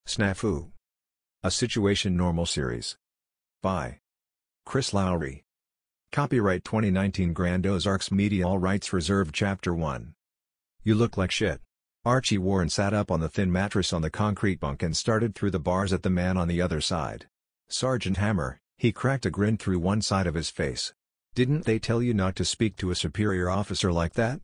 Snafu. A Situation Normal series. By Chris Lowry. Copyright 2019 Grand Ozarks Media. All rights reserved. Chapter 1. You look like shit. Archie Warren sat up on the thin mattress on the concrete bunk and started through the bars at the man on the other side. Sergeant Hammer, he cracked a grin through one side of his face. Didn't they tell you not to speak to a superior officer like that?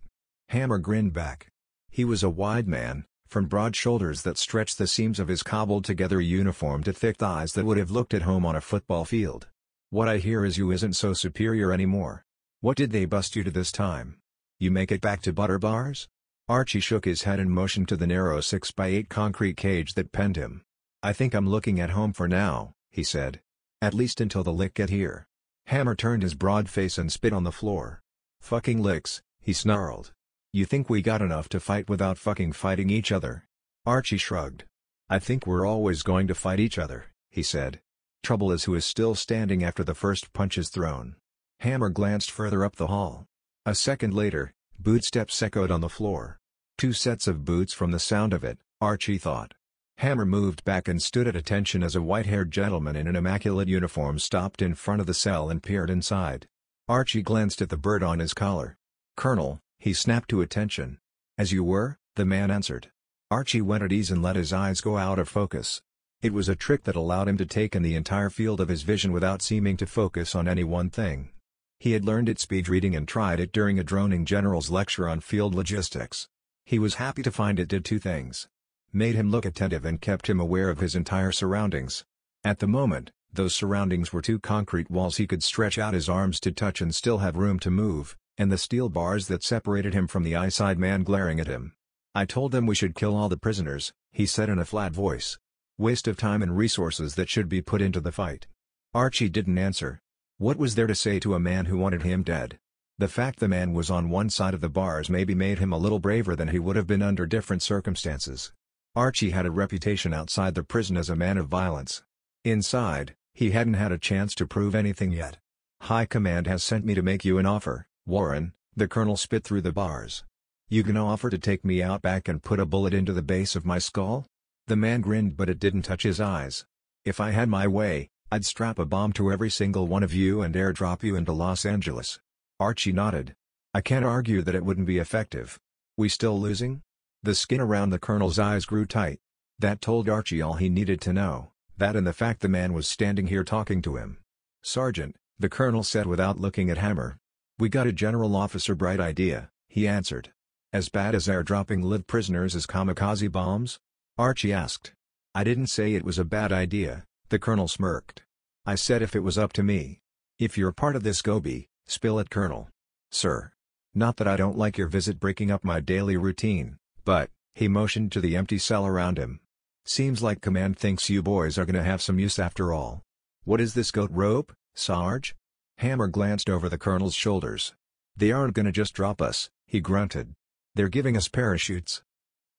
Hammer grinned back. He was a wide man, from broad shoulders that stretched the seams of his cobbled-together uniform to thick thighs that would have looked at home on a football field. What I hear is you isn't so superior anymore. What did they bust you to this time? You make it back to butter bars? Archie shook his head and motioned to the narrow 6x8 concrete cage that penned him. I think I'm looking at home for now, he said. At least until the lick get here. Hammer turned his broad face and spit on the floor. Fucking licks, he snarled. You think we got enough to fight without fucking fighting each other? Archie shrugged. I think we're always going to fight each other, he said. Trouble is who is still standing after the first punch is thrown. Hammer glanced further up the hall. A second later, boot steps echoed on the floor. Two sets of boots from the sound of it, Archie thought. Hammer moved back and stood at attention as a white-haired gentleman in an immaculate uniform stopped in front of the cell and peered inside. Archie glanced at the bird on his collar. Colonel, he snapped to attention. As you were, the man answered. Archie went at ease and let his eyes go out of focus. It was a trick that allowed him to take in the entire field of his vision without seeming to focus on any one thing. He had learned it speed reading and tried it during a droning general's lecture on field logistics. He was happy to find it did two things. Made him look attentive and kept him aware of his entire surroundings. At the moment, those surroundings were two concrete walls he could stretch out his arms to touch and still have room to move, and the steel bars that separated him from the eyesight man glaring at him. I told them we should kill all the prisoners, he said in a flat voice. Waste of time and resources that should be put into the fight. Archie didn't answer. What was there to say to a man who wanted him dead? The fact the man was on one side of the bars maybe made him a little braver than he would have been under different circumstances. Archie had a reputation outside the prison as a man of violence. Inside, he hadn't had a chance to prove anything yet. High Command has sent me to make you an offer, Warren, the colonel spit through the bars. You gonna offer to take me out back and put a bullet into the base of my skull? The man grinned but it didn't touch his eyes. If I had my way, I'd strap a bomb to every single one of you and airdrop you into Los Angeles. Archie nodded. I can't argue that it wouldn't be effective. We still losing? The skin around the colonel's eyes grew tight. That told Archie all he needed to know, that and the fact the man was standing here talking to him. Sergeant, the colonel said without looking at Hammer. We got a general officer bright idea, he answered. As bad as airdropping live prisoners as kamikaze bombs? Archie asked. I didn't say it was a bad idea, the colonel smirked. I said if it was up to me. If you're part of this go be, spill it, Colonel. Sir. Not that I don't like your visit breaking up my daily routine, but, he motioned to the empty cell around him. Seems like Command thinks you boys are gonna have some use after all. What is this goat rope, Sarge? Hammer glanced over the colonel's shoulders. They aren't gonna just drop us, he grunted. They're giving us parachutes.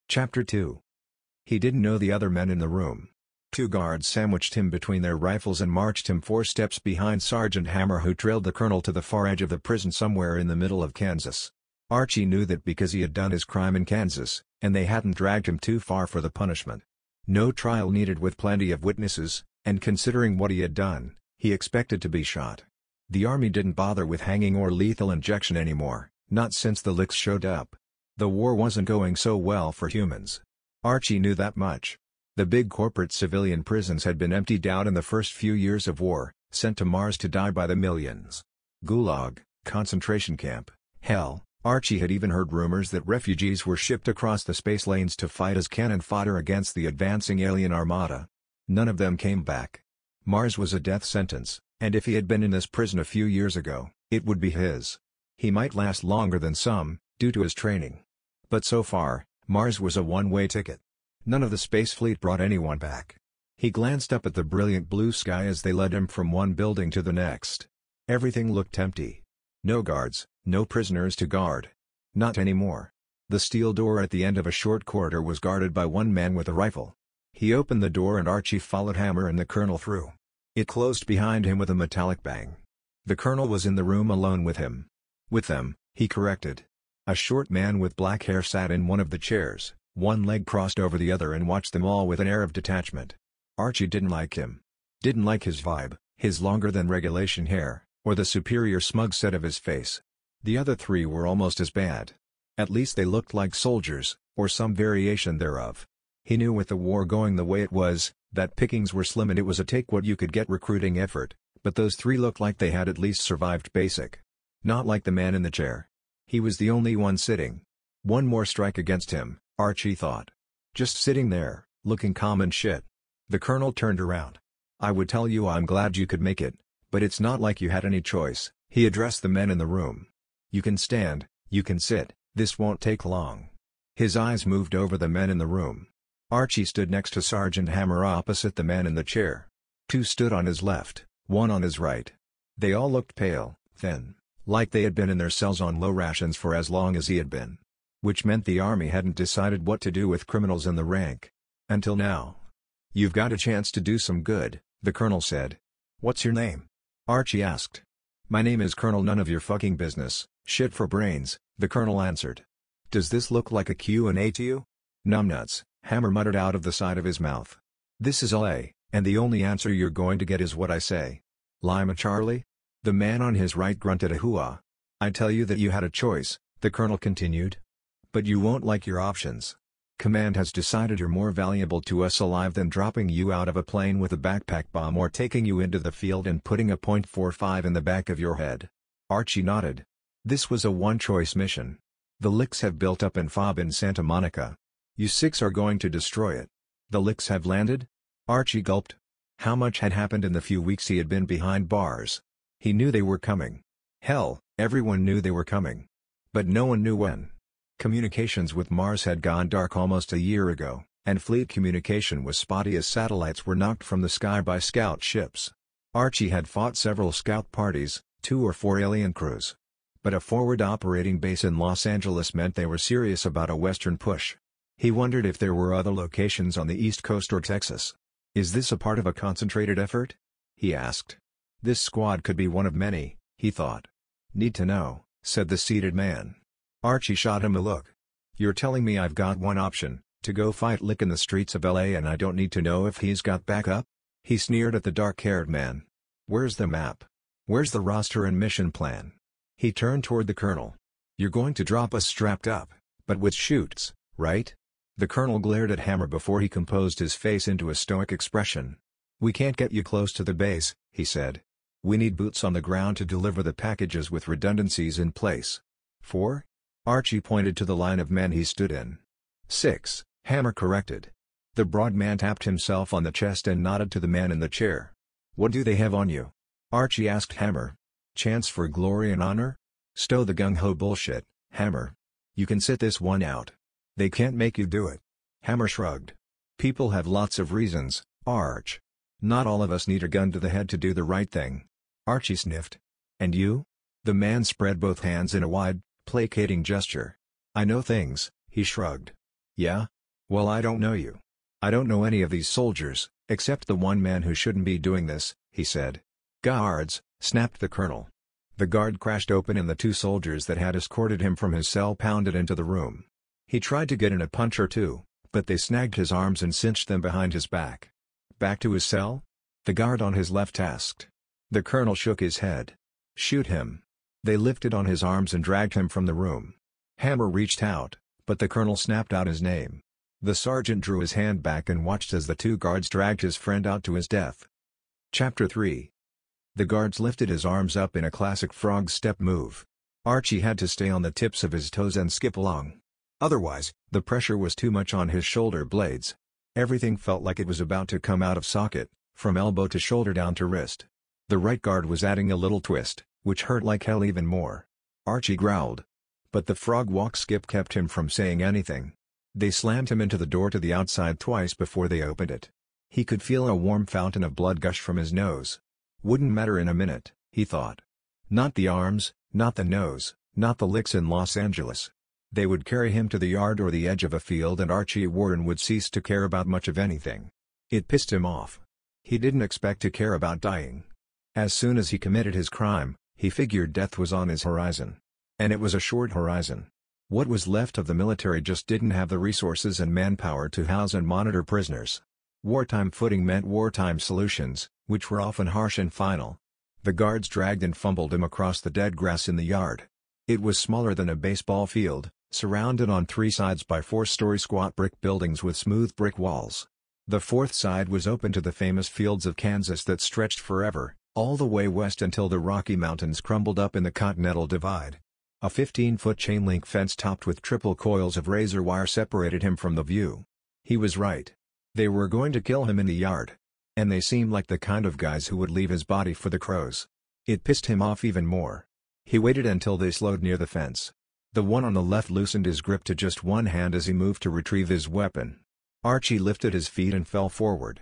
Chapter 2. He didn't know the other men in the room. Two guards sandwiched him between their rifles and marched him 4 steps behind Sergeant Hammer, who trailed the colonel to the far edge of the prison somewhere in the middle of Kansas. Archie knew that because he had done his crime in Kansas, and they hadn't dragged him too far for the punishment. No trial needed with plenty of witnesses, and considering what he had done, he expected to be shot. The army didn't bother with hanging or lethal injection anymore, not since the licks showed up. The war wasn't going so well for humans. Archie knew that much. The big corporate civilian prisons had been emptied out in the first few years of war, sent to Mars to die by the millions. Gulag, concentration camp, hell, Archie had even heard rumors that refugees were shipped across the space lanes to fight as cannon fodder against the advancing alien armada. None of them came back. Mars was a death sentence, and if he had been in this prison a few years ago, it would be his. He might last longer than some, due to his training. But so far, Mars was a one-way ticket. None of the space fleet brought anyone back. He glanced up at the brilliant blue sky as they led him from one building to the next. Everything looked empty. No guards, no prisoners to guard. Not anymore. The steel door at the end of a short corridor was guarded by one man with a rifle. He opened the door and Archie followed Hammer and the colonel through. It closed behind him with a metallic bang. The colonel was in the room alone with him. With them, he corrected. A short man with black hair sat in one of the chairs, One leg crossed over the other and watched them all with an air of detachment. Archie didn't like him. Didn't like his vibe, his longer-than-regulation hair, or the superior smug set of his face. The other three were almost as bad. At least they looked like soldiers, or some variation thereof. He knew with the war going the way it was, that pickings were slim and it was a take-what-you-could-get recruiting effort, but those three looked like they had at least survived basic. Not like the man in the chair. He was the only one sitting. One more strike against him, Archie thought. Just sitting there, looking calm and shit. The colonel turned around. "I would tell you I'm glad you could make it, but it's not like you had any choice," he addressed the men in the room. "You can stand, you can sit, this won't take long." His eyes moved over the men in the room. Archie stood next to Sergeant Hammer opposite the man in the chair. Two stood on his left, one on his right. They all looked pale, thin, like they had been in their cells on low rations for as long as he had been. Which meant the army hadn't decided what to do with criminals in the rank. Until now. "You've got a chance to do some good," the colonel said. "What's your name?" Archie asked. "My name is Colonel None of Your Fucking Business, Shit for Brains," the colonel answered. "Does this look like a Q&A to you?" "Numbnuts," Hammer muttered out of the side of his mouth. "This is LA, and the only answer you're going to get is what I say." "Lima Charlie?" The man on his right grunted a hooah. "I tell you that you had a choice," the colonel continued. "But you won't like your options. Command has decided you're more valuable to us alive than dropping you out of a plane with a backpack bomb or taking you into the field and putting a .45 in the back of your head." Archie nodded. This was a one-choice mission. The Licks have built up in FUBAR in Santa Monica. You six are going to destroy it. The Licks have landed? Archie gulped. How much had happened in the few weeks he had been behind bars? He knew they were coming. Hell, everyone knew they were coming. But no one knew when. Communications with Mars had gone dark almost a year ago, and fleet communication was spotty as satellites were knocked from the sky by scout ships. Archie had fought several scout parties, 2 or 4 alien crews. But a forward operating base in Los Angeles meant they were serious about a western push. He wondered if there were other locations on the East Coast or Texas. "Is this a part of a concentrated effort?" he asked. "This squad could be one of many," he thought. "Need to know," said the seated man. Archie shot him a look. "You're telling me I've got one option, to go fight Lick in the streets of LA and I don't need to know if he's got backup?" He sneered at the dark-haired man. "Where's the map? Where's the roster and mission plan?" He turned toward the colonel. "You're going to drop us strapped up, but with chutes, right?" The colonel glared at Hammer before he composed his face into a stoic expression. "We can't get you close to the base," he said. "We need boots on the ground to deliver the packages with redundancies in place." 4? Archie pointed to the line of men he stood in. 6, Hammer corrected. The broad man tapped himself on the chest and nodded to the man in the chair. "What do they have on you?" Archie asked Hammer. "Chance for glory and honor? Stow the gung-ho bullshit, Hammer. You can sit this one out. They can't make you do it." Hammer shrugged. "People have lots of reasons, Arch. Not all of us need a gun to the head to do the right thing." Archie sniffed. "And you?" The man spread both hands in a wide, placating gesture. "I know things," he shrugged. "Yeah? Well, I don't know you. I don't know any of these soldiers, except the one man who shouldn't be doing this," he said. "Guards," snapped the colonel. The guard crashed open and the 2 soldiers that had escorted him from his cell pounded into the room. He tried to get in a punch or two, but they snagged his arms and cinched them behind his back. "Back to his cell?" the guard on his left asked. The colonel shook his head. "Shoot him." They lifted on his arms and dragged him from the room. Hammer reached out, but the colonel snapped out his name. The sergeant drew his hand back and watched as the 2 guards dragged his friend out to his death. Chapter 3. The guards lifted his arms up in a classic frog step move. Archie had to stay on the tips of his toes and skip along. Otherwise, the pressure was too much on his shoulder blades. Everything felt like it was about to come out of socket, from elbow to shoulder down to wrist. The right guard was adding a little twist, which hurt like hell even more. Archie growled. But the frog walk skip kept him from saying anything. They slammed him into the door to the outside twice before they opened it. He could feel a warm fountain of blood gush from his nose. Wouldn't matter in a minute, he thought. Not the arms, not the nose, not the licks in Los Angeles. They would carry him to the yard or the edge of a field and Archie Warren would cease to care about much of anything. It pissed him off. He didn't expect to care about dying. As soon as he committed his crime, he figured death was on his horizon. And it was a short horizon. What was left of the military just didn't have the resources and manpower to house and monitor prisoners. Wartime footing meant wartime solutions, which were often harsh and final. The guards dragged and fumbled him across the dead grass in the yard. It was smaller than a baseball field, surrounded on three sides by four-story squat brick buildings with smooth brick walls. The fourth side was open to the famous fields of Kansas that stretched forever, all the way west until the Rocky Mountains crumbled up in the Continental Divide. A 15-foot chain-link fence topped with triple coils of razor wire separated him from the view. He was right. They were going to kill him in the yard. And they seemed like the kind of guys who would leave his body for the crows. It pissed him off even more. He waited until they slowed near the fence. The one on the left loosened his grip to just one hand as he moved to retrieve his weapon. Archie lifted his feet and fell forward.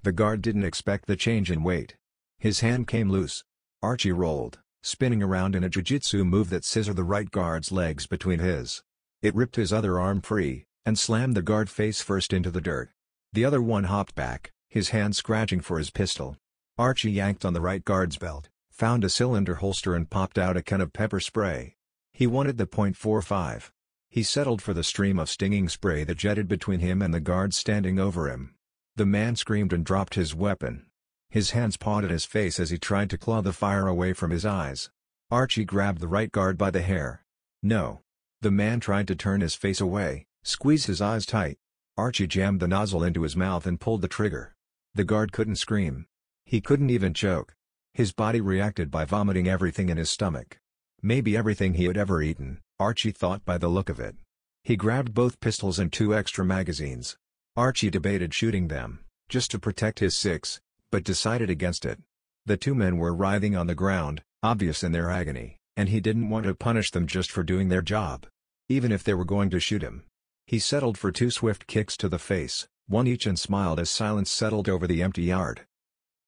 The guard didn't expect the change in weight. His hand came loose. Archie rolled, spinning around in a jiu-jitsu move that scissored the right guard's legs between his. It ripped his other arm free, and slammed the guard face first into the dirt. The other one hopped back, his hand scratching for his pistol. Archie yanked on the right guard's belt, found a cylinder holster and popped out a can of pepper spray. He wanted the .45. He settled for the stream of stinging spray that jetted between him and the guard standing over him. The man screamed and dropped his weapon. His hands pawed at his face as he tried to claw the fire away from his eyes. Archie grabbed the right guard by the hair. No. The man tried to turn his face away, squeeze his eyes tight. Archie jammed the nozzle into his mouth and pulled the trigger. The guard couldn't scream. He couldn't even choke. His body reacted by vomiting everything in his stomach. Maybe everything he had ever eaten, Archie thought by the look of it. He grabbed both pistols and 2 extra magazines. Archie debated shooting them, just to protect his 6, but decided against it. The 2 men were writhing on the ground, obvious in their agony, and he didn't want to punish them just for doing their job. Even if they were going to shoot him. He settled for 2 swift kicks to the face, one each, and smiled as silence settled over the empty yard.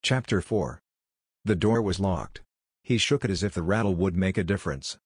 Chapter 4. The door was locked. He shook it as if the rattle would make a difference.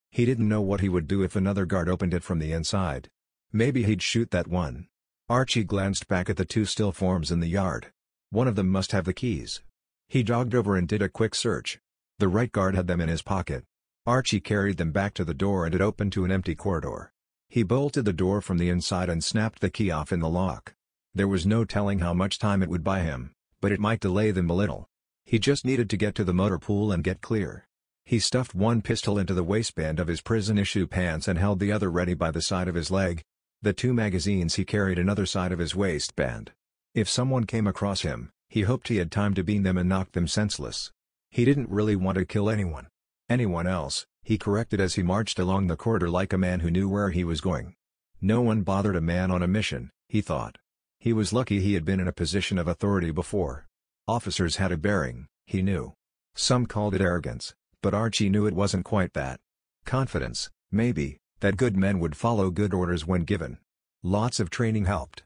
He didn't know what he would do if another guard opened it from the inside. Maybe he'd shoot that one. Archie glanced back at the 2 still forms in the yard. One of them must have the keys. He jogged over and did a quick search. The right guard had them in his pocket. Archie carried them back to the door and it opened to an empty corridor. He bolted the door from the inside and snapped the key off in the lock. There was no telling how much time it would buy him, but it might delay them a little. He just needed to get to the motor pool and get clear. He stuffed one pistol into the waistband of his prison-issue pants and held the other ready by the side of his leg. The 2 magazines he carried another side of his waistband. If someone came across him, he hoped he had time to beam them and knock them senseless. He didn't really want to kill anyone. Anyone else, he corrected as he marched along the corridor like a man who knew where he was going. No one bothered a man on a mission, he thought. He was lucky he had been in a position of authority before. Officers had a bearing, he knew. Some called it arrogance, but Archie knew it wasn't quite that. Confidence, maybe, that good men would follow good orders when given. Lots of training helped.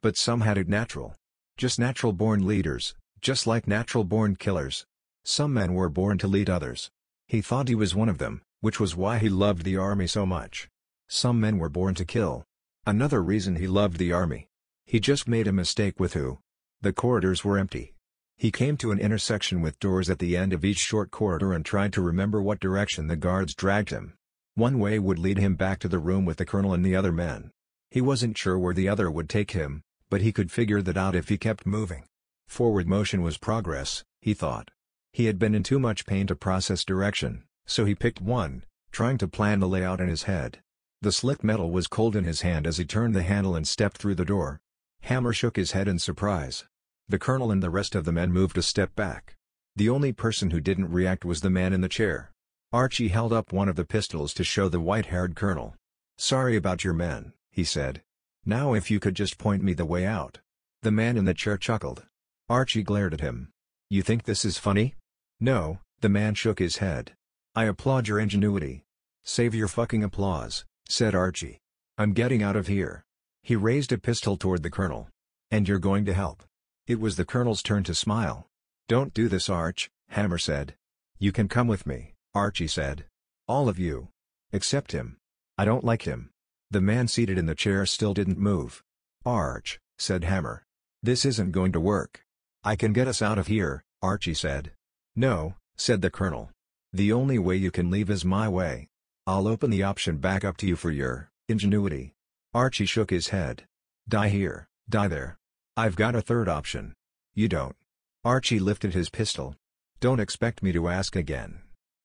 But some had it natural. Just natural-born leaders, just like natural-born killers. Some men were born to lead others. He thought he was one of them, which was why he loved the army so much. Some men were born to kill. Another reason he loved the army. He just made a mistake with who. The corridors were empty. He came to an intersection with doors at the end of each short corridor and tried to remember what direction the guards dragged him. One way would lead him back to the room with the colonel and the other men. He wasn't sure where the other would take him, but he could figure that out if he kept moving. Forward motion was progress, he thought. He had been in too much pain to process direction, so he picked one, trying to plan the layout in his head. The slick metal was cold in his hand as he turned the handle and stepped through the door. Hammer shook his head in surprise. The colonel and the rest of the men moved a step back. The only person who didn't react was the man in the chair. Archie held up one of the pistols to show the white-haired colonel. "Sorry about your men," he said. "Now if you could just point me the way out." The man in the chair chuckled. Archie glared at him. "You think this is funny?" "No," the man shook his head. "I applaud your ingenuity." "Save your fucking applause," said Archie. "I'm getting out of here." He raised a pistol toward the colonel. "And you're going to help?" It was the colonel's turn to smile. "Don't do this, Arch," Hammer said. "You can come with me," Archie said. "All of you. Except him. I don't like him." The man seated in the chair still didn't move. "Arch," said Hammer. "This isn't going to work." "I can get us out of here," Archie said. "No," said the colonel. "The only way you can leave is my way. I'll open the option back up to you for your ingenuity. Archie shook his head. Die here, die there. I've got a third option. You don't. Archie lifted his pistol. Don't expect me to ask again.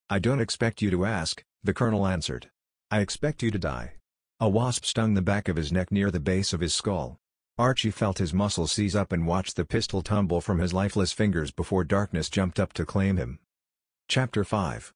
I don't expect you to ask, the colonel answered. I expect you to die. A wasp stung the back of his neck near the base of his skull. Archie felt his muscles seize up and watched the pistol tumble from his lifeless fingers before darkness jumped up to claim him. Chapter 5.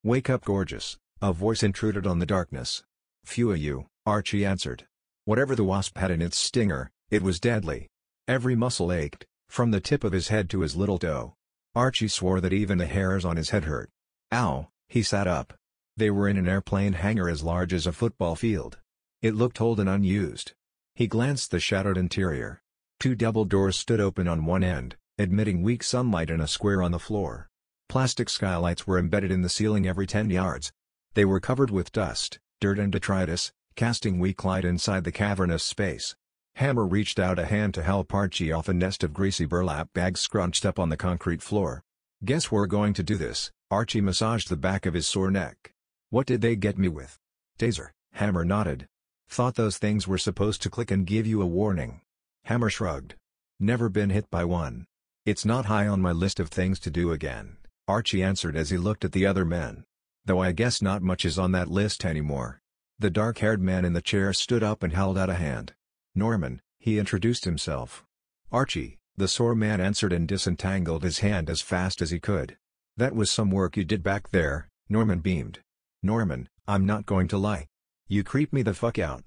Wake up, gorgeous, a voice intruded on the darkness. Phew, you, Archie answered. Whatever the wasp had in its stinger, it was deadly. Every muscle ached, from the tip of his head to his little toe. Archie swore that even the hairs on his head hurt. Ow, he sat up. They were in an airplane hangar as large as a football field. It looked old and unused. He glanced the shadowed interior. 2 double doors stood open on one end, admitting weak sunlight and a square on the floor. Plastic skylights were embedded in the ceiling every 10 yards. They were covered with dust, dirt and detritus, casting weak light inside the cavernous space. Hammer reached out a hand to help Archie off a nest of greasy burlap bags scrunched up on the concrete floor. Guess we're going to do this, Archie massaged the back of his sore neck. What did they get me with? Taser, Hammer nodded. Thought those things were supposed to click and give you a warning. Hammer shrugged. Never been hit by one. It's not high on my list of things to do again, Archie answered as he looked at the other men. Though I guess not much is on that list anymore. The dark-haired man in the chair stood up and held out a hand. Norman, he introduced himself. Archie, the sore man answered and disentangled his hand as fast as he could. That was some work you did back there, Norman beamed. Norman, I'm not going to lie. You creep me the fuck out.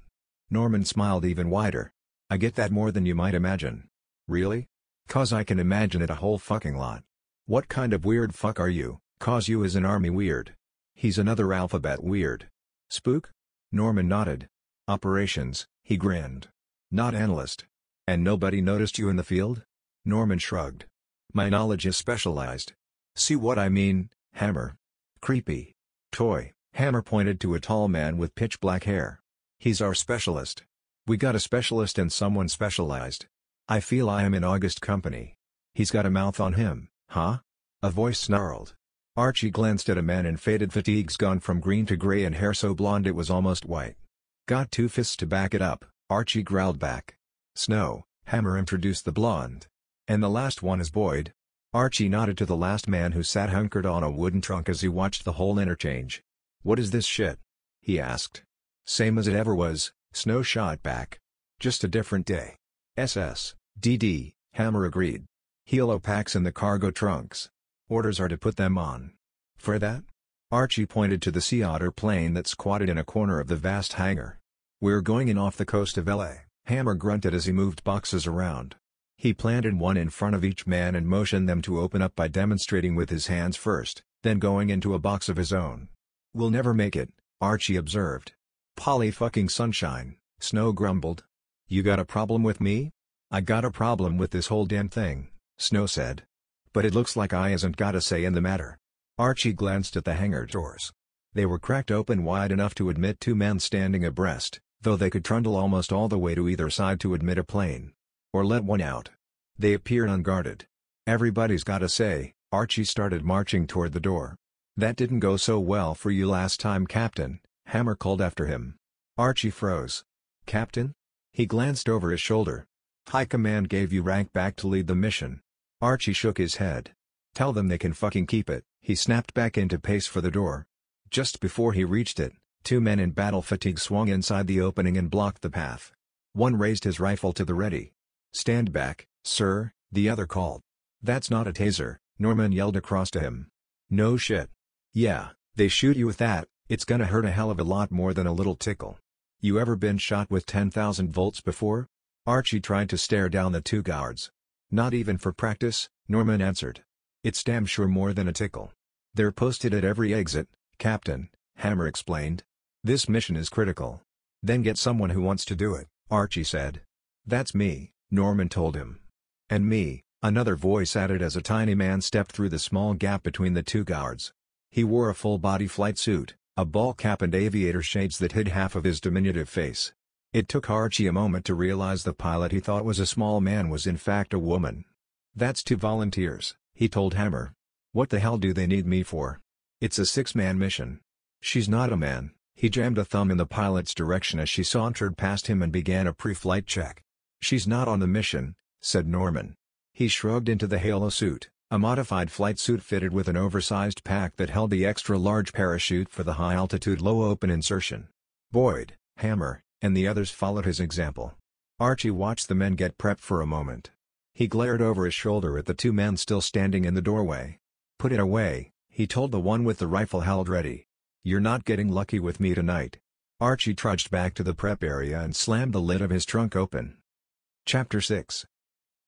Norman smiled even wider. I get that more than you might imagine. Really? 'Cause I can imagine it a whole fucking lot. What kind of weird fuck are you? 'Cause you is an army weird. He's another alphabet weird. Spook? Norman nodded. Operations, he grinned. Not analyst. And nobody noticed you in the field? Norman shrugged. My knowledge is specialized. See what I mean, Hammer? Creepy. Toy. Hammer pointed to a tall man with pitch black hair. He's our specialist. We got a specialist and someone specialized. I feel I am in August company. He's got a mouth on him, huh? A voice snarled. Archie glanced at a man in faded fatigues gone from green to gray and hair so blonde it was almost white. Got 2 fists to back it up, Archie growled back. Snow, Hammer introduced the blonde. And the last one is Boyd. Archie nodded to the last man who sat hunkered on a wooden trunk as he watched the whole interchange. What is this shit? He asked. Same as it ever was, Snow shot back. Just a different day. DD, Hammer agreed. Helo packs in the cargo trunks. Orders are to put them on. For that? Archie pointed to the Sea Otter plane that squatted in a corner of the vast hangar. We're going in off the coast of LA, Hammer grunted as he moved boxes around. He planted one in front of each man and motioned them to open up by demonstrating with his hands first, then going into a box of his own. We'll never make it, Archie observed. Polly fucking sunshine, Snow grumbled. You got a problem with me? I got a problem with this whole damn thing, Snow said. But it looks like I hasn't got a say in the matter. Archie glanced at the hangar doors. They were cracked open wide enough to admit 2 men standing abreast, though they could trundle almost all the way to either side to admit a plane. Or let one out. They appeared unguarded. Everybody's got a say, Archie started marching toward the door. That didn't go so well for you last time, Captain, Hammer called after him. Archie froze. Captain? He glanced over his shoulder. High Command gave you rank back to lead the mission. Archie shook his head. Tell them they can fucking keep it, he snapped back into pace for the door. Just before he reached it, 2 men in battle fatigue swung inside the opening and blocked the path. One raised his rifle to the ready. Stand back, sir, the other called. That's not a taser, Norman yelled across to him. No shit. Yeah, they shoot you with that, it's gonna hurt a hell of a lot more than a little tickle. You ever been shot with 10,000 volts before? Archie tried to stare down the 2 guards. Not even for practice, Norman answered. It's damn sure more than a tickle. They're posted at every exit, Captain, Hammer explained. This mission is critical. Then get someone who wants to do it, Archie said. That's me, Norman told him. And me, another voice added as a tiny man stepped through the small gap between the 2 guards. He wore a full-body flight suit, a ball cap and aviator shades that hid half of his diminutive face. It took Archie a moment to realize the pilot he thought was a small man was in fact a woman. That's 2 volunteers, he told Hammer. What the hell do they need me for? It's a 6-man mission. "She's not a man." He jammed a thumb in the pilot's direction as she sauntered past him and began a pre-flight check. "She's not on the mission," said Norman. He shrugged into the halo suit, a modified flight suit fitted with an oversized pack that held the extra-large parachute for the high-altitude low-open insertion. Boyd, Hammer, and the others followed his example. Archie watched the men get prepped for a moment. He glared over his shoulder at the two men still standing in the doorway. "Put it away," he told the one with the rifle held ready. "You're not getting lucky with me tonight." Archie trudged back to the prep area and slammed the lid of his trunk open. Chapter 6.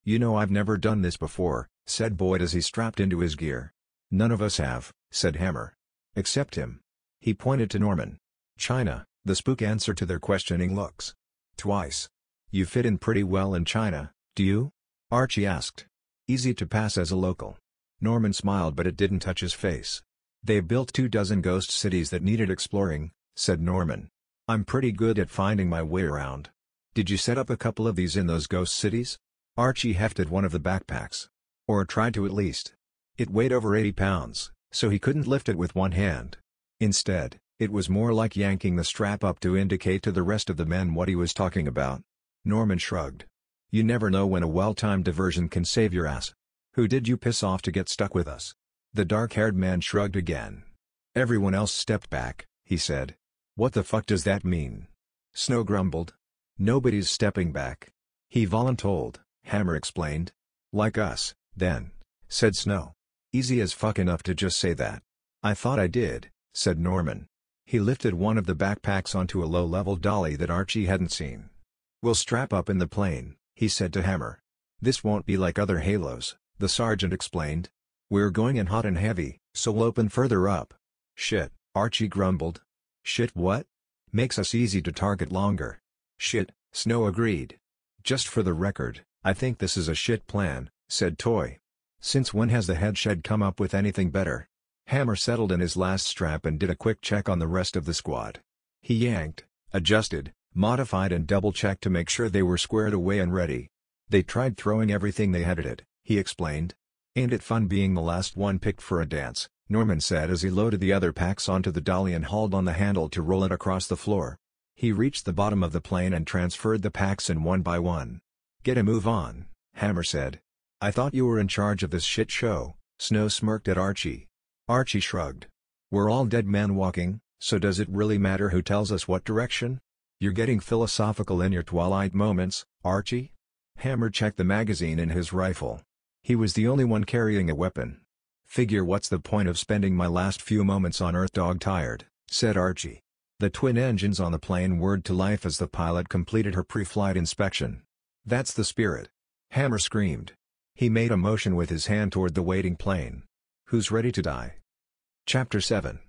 "You know I've never done this before," said Boyd as he strapped into his gear. "None of us have," said Hammer. "Except him." He pointed to Norman. "China," the spook answered to their questioning looks. "Twice. You fit in pretty well in China, do you?" Archie asked. "Easy to pass as a local." Norman smiled, but it didn't touch his face. "They've built 24 ghost cities that needed exploring," said Norman. "I'm pretty good at finding my way around." "Did you set up a couple of these in those ghost cities?" Archie hefted one of the backpacks. "Or tried to at least." It weighed over 80 pounds, so he couldn't lift it with one hand. Instead, it was more like yanking the strap up to indicate to the rest of the men what he was talking about. Norman shrugged. "You never know when a well-timed diversion can save your ass. Who did you piss off to get stuck with us?" The dark-haired man shrugged again. "Everyone else stepped back," he said. "What the fuck does that mean?" Snow grumbled. "Nobody's stepping back." "He voluntold," Hammer explained. "Like us, then," said Snow. "Easy as fuck enough to just say that." "I thought I did," said Norman. He lifted one of the backpacks onto a low-level dolly that Archie hadn't seen. "We'll strap up in the plane," he said to Hammer. "This won't be like other Halos," the sergeant explained. "We're going in hot and heavy, so we'll open further up." "Shit," Archie grumbled. "Shit what?" "Makes us easy to target longer." "Shit," Snow agreed. "Just for the record, I think this is a shit plan," said Toy. "Since when has the head shed come up with anything better?" Hammer settled in his last strap and did a quick check on the rest of the squad. He yanked, adjusted, modified and double-checked to make sure they were squared away and ready. "They tried throwing everything they had at it," he explained. "Ain't it fun being the last one picked for a dance?" Norman said as he loaded the other packs onto the dolly and hauled on the handle to roll it across the floor. He reached the bottom of the plane and transferred the packs in one by one. "Get a move on," Hammer said. "I thought you were in charge of this shit show." Snow smirked at Archie. Archie shrugged. "We're all dead men walking, so does it really matter who tells us what direction? You're getting philosophical in your twilight moments, Archie?" Hammer checked the magazine in his rifle. He was the only one carrying a weapon. "Figure what's the point of spending my last few moments on Earth dog-tired," said Archie. The twin engines on the plane whirred to life as the pilot completed her pre-flight inspection. "That's the spirit!" Hammer screamed. He made a motion with his hand toward the waiting plane. "Who's ready to die?" Chapter 7.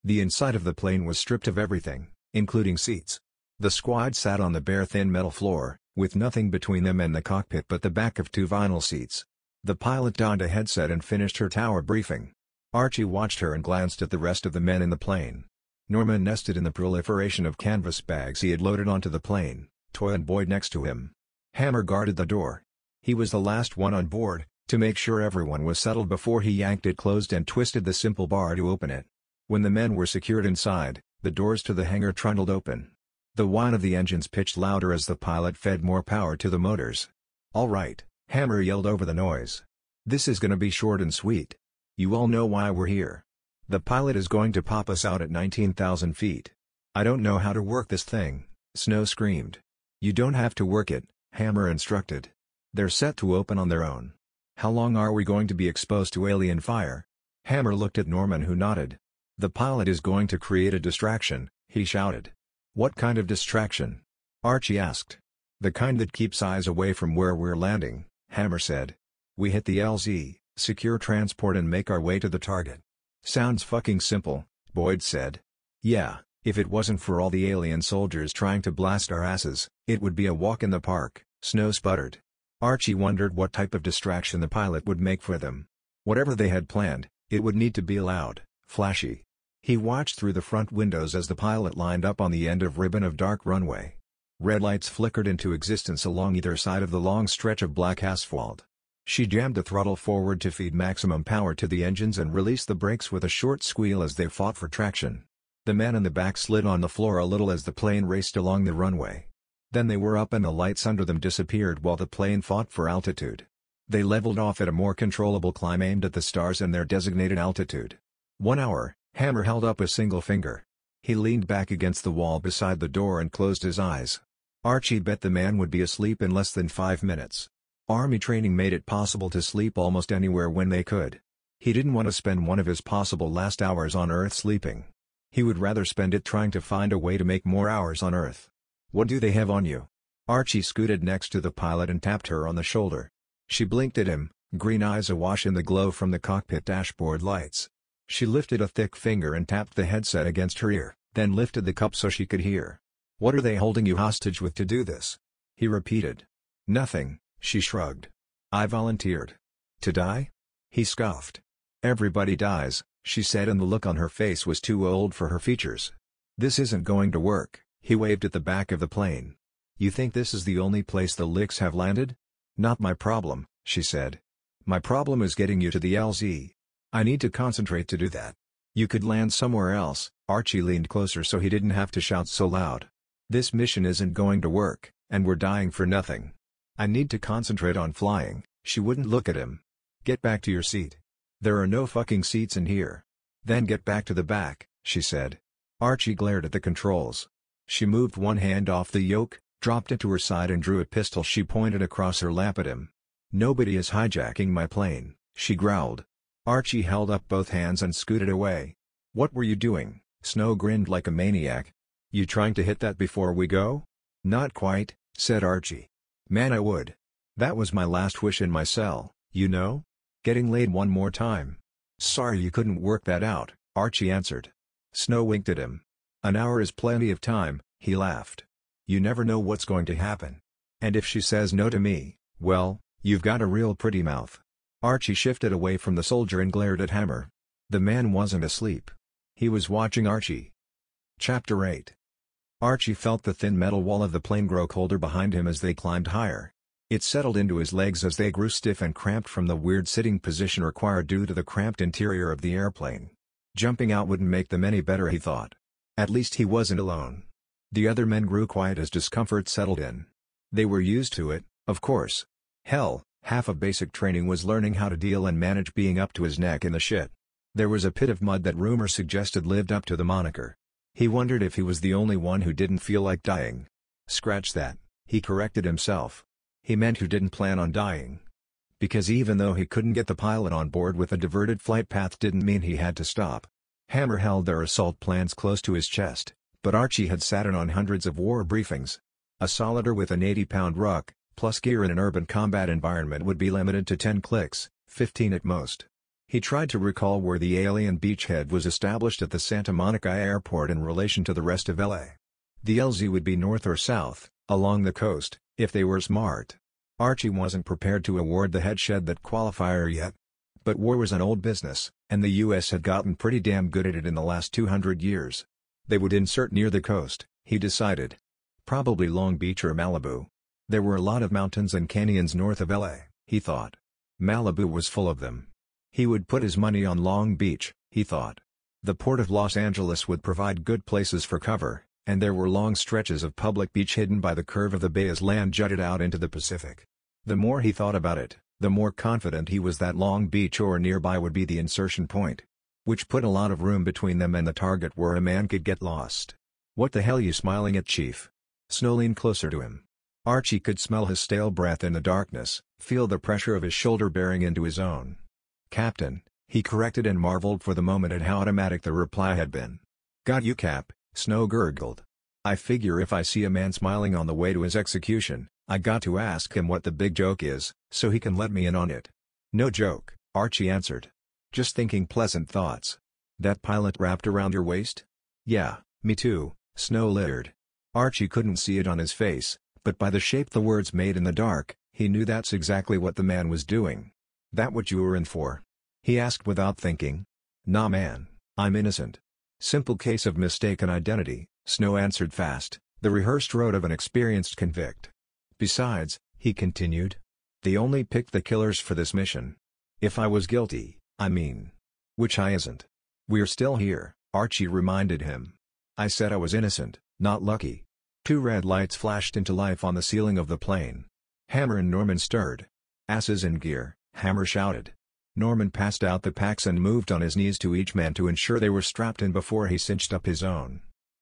The inside of the plane was stripped of everything, including seats. The squad sat on the bare thin metal floor, with nothing between them and the cockpit but the back of 2 vinyl seats. The pilot donned a headset and finished her tower briefing. Archie watched her and glanced at the rest of the men in the plane. Norman nested in the proliferation of canvas bags he had loaded onto the plane, Toy and Boyd next to him. Hammer guarded the door. He was the last one on board, to make sure everyone was settled before he yanked it closed and twisted the simple bar to open it. When the men were secured inside, the doors to the hangar trundled open. The whine of the engines pitched louder as the pilot fed more power to the motors. "All right," Hammer yelled over the noise. "This is gonna be short and sweet. You all know why we're here. The pilot is going to pop us out at 19,000 feet. "I don't know how to work this thing," Snow screamed. "You don't have to work it," Hammer instructed. "They're set to open on their own. How long are we going to be exposed to alien fire?" Hammer looked at Norman, who nodded. "The pilot is going to create a distraction," he shouted. "What kind of distraction?" Archie asked. "The kind that keeps eyes away from where we're landing," Hammer said. "We hit the LZ, secure transport and make our way to the target." "Sounds fucking simple," Boyd said. "Yeah, if it wasn't for all the alien soldiers trying to blast our asses, it would be a walk in the park," Snow sputtered. Archie wondered what type of distraction the pilot would make for them. Whatever they had planned, it would need to be loud, flashy. He watched through the front windows as the pilot lined up on the end of ribbon of dark runway. Red lights flickered into existence along either side of the long stretch of black asphalt. She jammed the throttle forward to feed maximum power to the engines and released the brakes with a short squeal as they fought for traction. The man in the back slid on the floor a little as the plane raced along the runway. Then they were up and the lights under them disappeared while the plane fought for altitude. They leveled off at a more controllable climb aimed at the stars and their designated altitude. 1 hour, Hammer held up a single finger. He leaned back against the wall beside the door and closed his eyes. Archie bet the man would be asleep in less than 5 minutes. Army training made it possible to sleep almost anywhere when they could. He didn't want to spend one of his possible last hours on Earth sleeping. He would rather spend it trying to find a way to make more hours on Earth. "What do they have on you?" Archie scooted next to the pilot and tapped her on the shoulder. She blinked at him, green eyes awash in the glow from the cockpit dashboard lights. She lifted a thick finger and tapped the headset against her ear, then lifted the cup so she could hear. "What are they holding you hostage with to do this?" he repeated. "Nothing," she shrugged. "I volunteered." "To die?" he scoffed. "Everybody dies," she said, and the look on her face was too old for her features. "This isn't going to work," he waved at the back of the plane. "You think this is the only place the licks have landed?" "Not my problem," she said. "My problem is getting you to the LZ. I need to concentrate to do that." "You could land somewhere else." Archie leaned closer so he didn't have to shout so loud. "This mission isn't going to work, and we're dying for nothing. I need to concentrate on flying." She wouldn't look at him. "Get back to your seat." "There are no fucking seats in here." "Then get back to the back," she said. Archie glared at the controls. She moved one hand off the yoke, dropped it to her side and drew a pistol. She pointed across her lap at him. "Nobody is hijacking my plane," she growled. Archie held up both hands and scooted away. "What were you doing?" Snow grinned like a maniac. "You trying to hit that before we go?" "Not quite," said Archie. "Man, I would. That was my last wish in my cell, you know? Getting laid one more time." "Sorry you couldn't work that out," Archie answered. Snow winked at him. "An hour is plenty of time," he laughed. "You never know what's going to happen. And if she says no to me, well, you've got a real pretty mouth." Archie shifted away from the soldier and glared at Hammer. The man wasn't asleep. He was watching Archie. Chapter 8. Archie felt the thin metal wall of the plane grow colder behind him as they climbed higher. It settled into his legs as they grew stiff and cramped from the weird sitting position required due to the cramped interior of the airplane. Jumping out wouldn't make them any better, he thought. At least he wasn't alone. The other men grew quiet as discomfort settled in. They were used to it, of course. Hell, half of basic training was learning how to deal and manage being up to his neck in the shit. There was a pit of mud that rumor suggested lived up to the moniker. He wondered if he was the only one who didn't feel like dying. Scratch that, he corrected himself. He meant who didn't plan on dying. Because even though he couldn't get the pilot on board with a diverted flight path didn't mean he had to stop. Hammer held their assault plans close to his chest, but Archie had sat in on hundreds of war briefings. A solider with an 80-pound ruck, plus gear in an urban combat environment would be limited to 10 clicks, 15 at most. He tried to recall where the alien beachhead was established at the Santa Monica airport in relation to the rest of LA. The LZ would be north or south, along the coast, if they were smart. Archie wasn't prepared to award the headshed that qualifier yet. But war was an old business, and the US had gotten pretty damn good at it in the last 200 years. They would insert near the coast, he decided. Probably Long Beach or Malibu. There were a lot of mountains and canyons north of LA, he thought. Malibu was full of them. He would put his money on Long Beach, he thought. The port of Los Angeles would provide good places for cover, and there were long stretches of public beach hidden by the curve of the bay as land jutted out into the Pacific. The more he thought about it, the more confident he was that Long Beach or nearby would be the insertion point. Which put a lot of room between them and the target where a man could get lost. "What the hell you smiling at, Chief?" Snow leaned closer to him. Archie could smell his stale breath in the darkness, feel the pressure of his shoulder bearing into his own. "Captain," he corrected and marveled for the moment at how automatic the reply had been. "Got you, Cap," Snow gurgled. "I figure if I see a man smiling on the way to his execution, I got to ask him what the big joke is, so he can let me in on it." "No joke," Archie answered. "Just thinking pleasant thoughts." "That pilot wrapped around your waist?" "Yeah, me too," Snow leered. Archie couldn't see it on his face, but by the shape the words made in the dark, he knew that's exactly what the man was doing. "That what you were in for?" he asked without thinking. "Nah man, I'm innocent." "Simple case of mistaken identity," Snow answered fast, the rehearsed rote of an experienced convict. "Besides," he continued, "they only picked the killers for this mission. If I was guilty, I mean. Which I isn't." "We're still here," Archie reminded him. I said I was innocent, not lucky. 2 red lights flashed into life on the ceiling of the plane. Hammer and Norman stirred. "Asses in gear," Hammer shouted. Norman passed out the packs and moved on his knees to each man to ensure they were strapped in before he cinched up his own.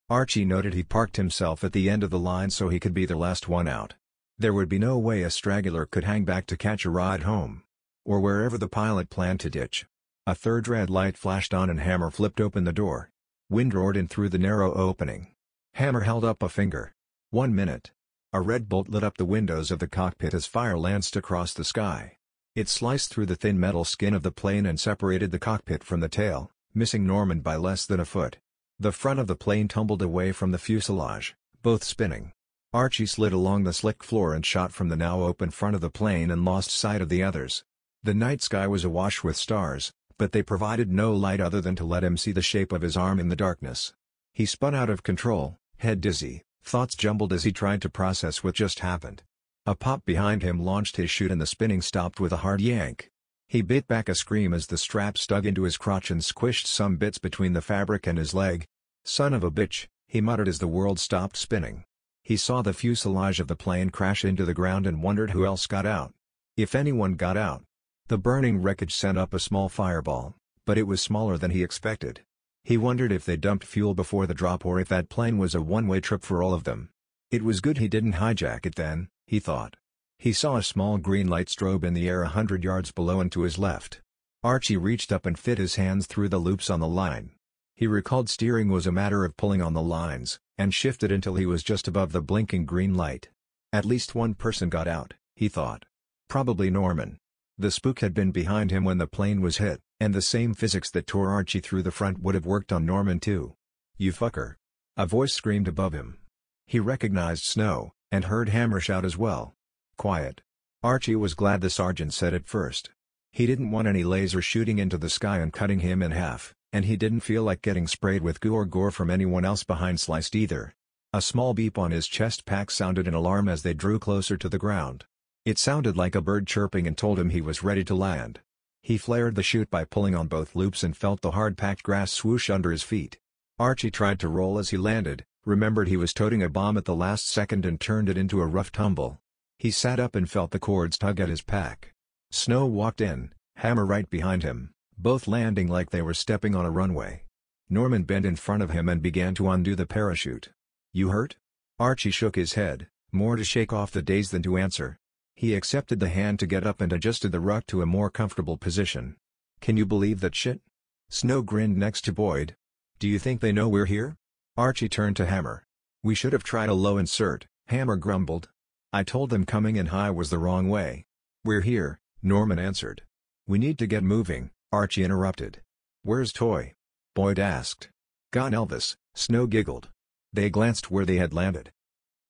Archie noted he parked himself at the end of the line so he could be the last one out. There would be no way a straggler could hang back to catch a ride home. Or wherever the pilot planned to ditch. A 3rd red light flashed on and Hammer flipped open the door. Wind roared in through the narrow opening. Hammer held up a finger. 1 minute. A red bolt lit up the windows of the cockpit as fire lanced across the sky. It sliced through the thin metal skin of the plane and separated the cockpit from the tail, missing Norman by less than a foot. The front of the plane tumbled away from the fuselage, both spinning. Archie slid along the slick floor and shot from the now open front of the plane and lost sight of the others. The night sky was awash with stars, but they provided no light other than to let him see the shape of his arm in the darkness. He spun out of control, head dizzy, thoughts jumbled as he tried to process what just happened. A pop behind him launched his chute and the spinning stopped with a hard yank. He bit back a scream as the straps dug into his crotch and squished some bits between the fabric and his leg. "Son of a bitch," he muttered as the world stopped spinning. He saw the fuselage of the plane crash into the ground and wondered who else got out. If anyone got out. The burning wreckage sent up a small fireball, but it was smaller than he expected. He wondered if they dumped fuel before the drop or if that plane was a one-way trip for all of them. It was good he didn't hijack it then, he thought. He saw a small green light strobe in the air 100 yards below and to his left. Archie reached up and fit his hands through the loops on the line. He recalled steering was a matter of pulling on the lines, and shifted until he was just above the blinking green light. At least one person got out, he thought. Probably Norman. The spook had been behind him when the plane was hit, and the same physics that tore Archie through the front would have worked on Norman too. "You fucker!" A voice screamed above him. He recognized Snow, and heard Hammer shout as well. "Quiet." Archie was glad the sergeant said it first. He didn't want any laser shooting into the sky and cutting him in half, and he didn't feel like getting sprayed with goo or gore from anyone else behind sliced either. A small beep on his chest pack sounded an alarm as they drew closer to the ground. It sounded like a bird chirping and told him he was ready to land. He flared the chute by pulling on both loops and felt the hard-packed grass swoosh under his feet. Archie tried to roll as he landed, remembered he was toting a bomb at the last second and turned it into a rough tumble. He sat up and felt the cords tug at his pack. Snow walked in, Hammer right behind him, both landing like they were stepping on a runway. Norman bent in front of him and began to undo the parachute. "You hurt?" Archie shook his head, more to shake off the daze than to answer. He accepted the hand to get up and adjusted the ruck to a more comfortable position. "Can you believe that shit?" Snow grinned next to Boyd. "Do you think they know we're here?" Archie turned to Hammer. "We should have tried a low insert," Hammer grumbled. "I told them coming in high was the wrong way." "We're here," Norman answered. "We need to get moving," Archie interrupted. "Where's Toy?" Boyd asked. "Gone Elvis," Snow giggled. They glanced where they had landed.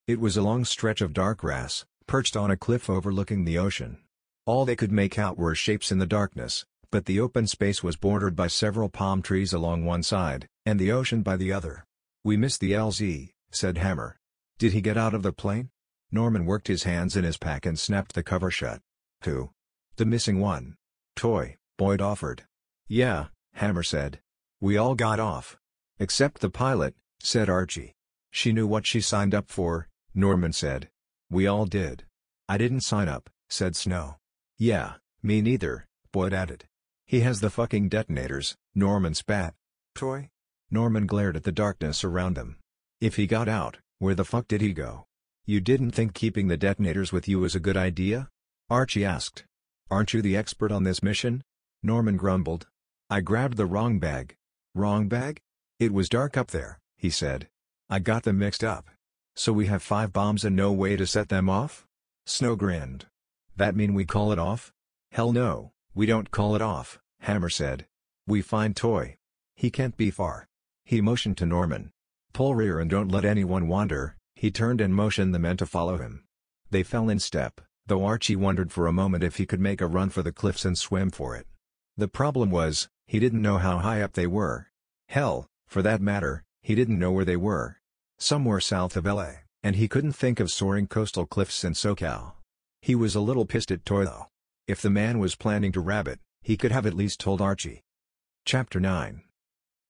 It was a long stretch of dark grass, perched on a cliff overlooking the ocean. All they could make out were shapes in the darkness, but the open space was bordered by several palm trees along one side, and the ocean by the other. "We missed the LZ," said Hammer. "Did he get out of the plane?" Norman worked his hands in his pack and snapped the cover shut. "Who?" "The missing one." "Toy," Boyd offered. "Yeah," Hammer said. "We all got off." "Except the pilot," said Archie. "She knew what she signed up for," Norman said. "We all did." "I didn't sign up," said Snow. "Yeah, me neither," Boyd added. "He has the fucking detonators," Norman spat. "Toy?" Norman glared at the darkness around them. "If he got out, where the fuck did he go?" "You didn't think keeping the detonators with you was a good idea?" Archie asked. "Aren't you the expert on this mission?" Norman grumbled. "I grabbed the wrong bag." "Wrong bag?" "It was dark up there," he said. "I got them mixed up. So we have 5 bombs and no way to set them off?" Snow grinned. "That mean we call it off?" "Hell no, we don't call it off," Hammer said. "We find Toy. He can't be far." He motioned to Norman. "Pull rear and don't let anyone wander." He turned and motioned the men to follow him. They fell in step, though Archie wondered for a moment if he could make a run for the cliffs and swim for it. The problem was, he didn't know how high up they were. Hell, for that matter, he didn't know where they were. Somewhere south of LA, and he couldn't think of soaring coastal cliffs in SoCal. He was a little pissed at Toy though. If the man was planning to rabbit, he could have at least told Archie. Chapter 9.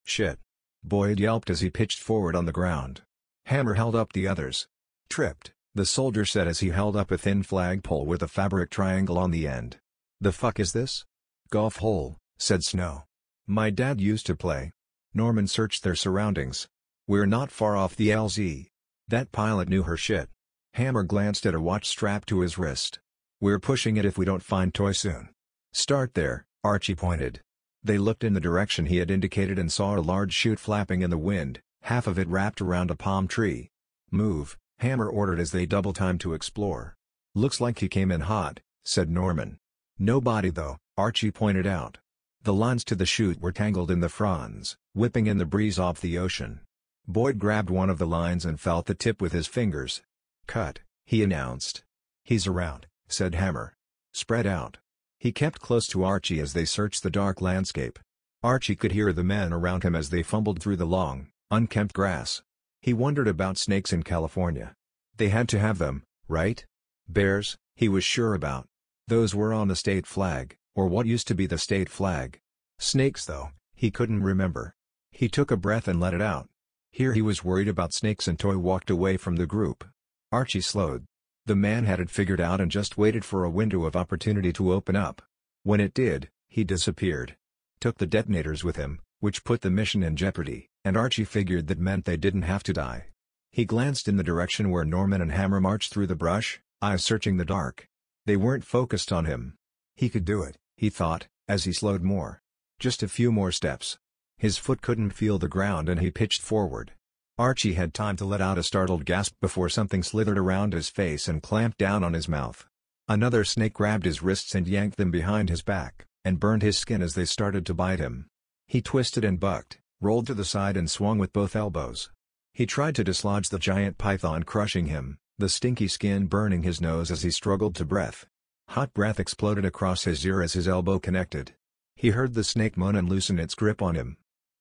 Shit. Boyd yelped as he pitched forward on the ground. Hammer held up the others. Tripped, the soldier said as he held up a thin flagpole with a fabric triangle on the end. "The fuck is this?" "Golf hole," said Snow. "My dad used to play." Norman searched their surroundings. "We're not far off the LZ. That pilot knew her shit." Hammer glanced at a watch strapped to his wrist. "We're pushing it if we don't find Toy soon." "Start there," Archie pointed. They looked in the direction he had indicated and saw a large chute flapping in the wind, half of it wrapped around a palm tree. "Move," Hammer ordered as they double-timed to explore. "Looks like he came in hot," said Norman. "Nobody though," Archie pointed out. The lines to the chute were tangled in the fronds, whipping in the breeze off the ocean. Boyd grabbed one of the lines and felt the tip with his fingers. "Cut," he announced. "He's around," said Hammer. "Spread out." He kept close to Archie as they searched the dark landscape. Archie could hear the men around him as they fumbled through the long, unkempt grass. He wondered about snakes in California. They had to have them, right? Bears, he was sure about. Those were on the state flag, or what used to be the state flag. Snakes though, he couldn't remember. He took a breath and let it out. Here he was worried about snakes and Toy walked away from the group. Archie slowed. The man had it figured out and just waited for a window of opportunity to open up. When it did, he disappeared. Took the detonators with him, which put the mission in jeopardy, and Archie figured that meant they didn't have to die. He glanced in the direction where Norman and Hammer marched through the brush, eyes searching the dark. They weren't focused on him. He could do it, he thought, as he slowed more. Just a few more steps. His foot couldn't feel the ground and he pitched forward. Archie had time to let out a startled gasp before something slithered around his face and clamped down on his mouth. Another snake grabbed his wrists and yanked them behind his back, and burned his skin as they started to bite him. He twisted and bucked, rolled to the side and swung with both elbows. He tried to dislodge the giant python crushing him, the stinky skin burning his nose as he struggled to breath. Hot breath exploded across his ear as his elbow connected. He heard the snake moan and loosen its grip on him.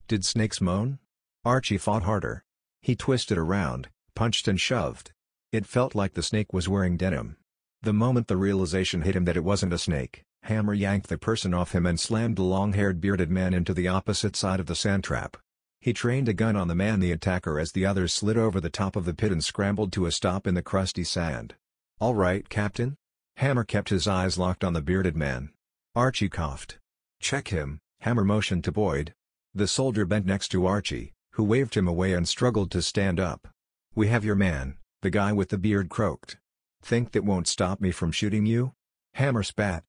Did snakes moan? Archie fought harder. He twisted around, punched and shoved. It felt like the snake was wearing denim. The moment the realization hit him that it wasn't a snake, Hammer yanked the person off him and slammed the long-haired bearded man into the opposite side of the sand trap. He trained a gun on the man the attacker as the others slid over the top of the pit and scrambled to a stop in the crusty sand. "All right, Captain?" Hammer kept his eyes locked on the bearded man. Archie coughed. "Check him," Hammer motioned to Boyd. The soldier bent next to Archie, who waved him away and struggled to stand up. "We have your man," the guy with the beard croaked. "Think that won't stop me from shooting you?" Hammer spat.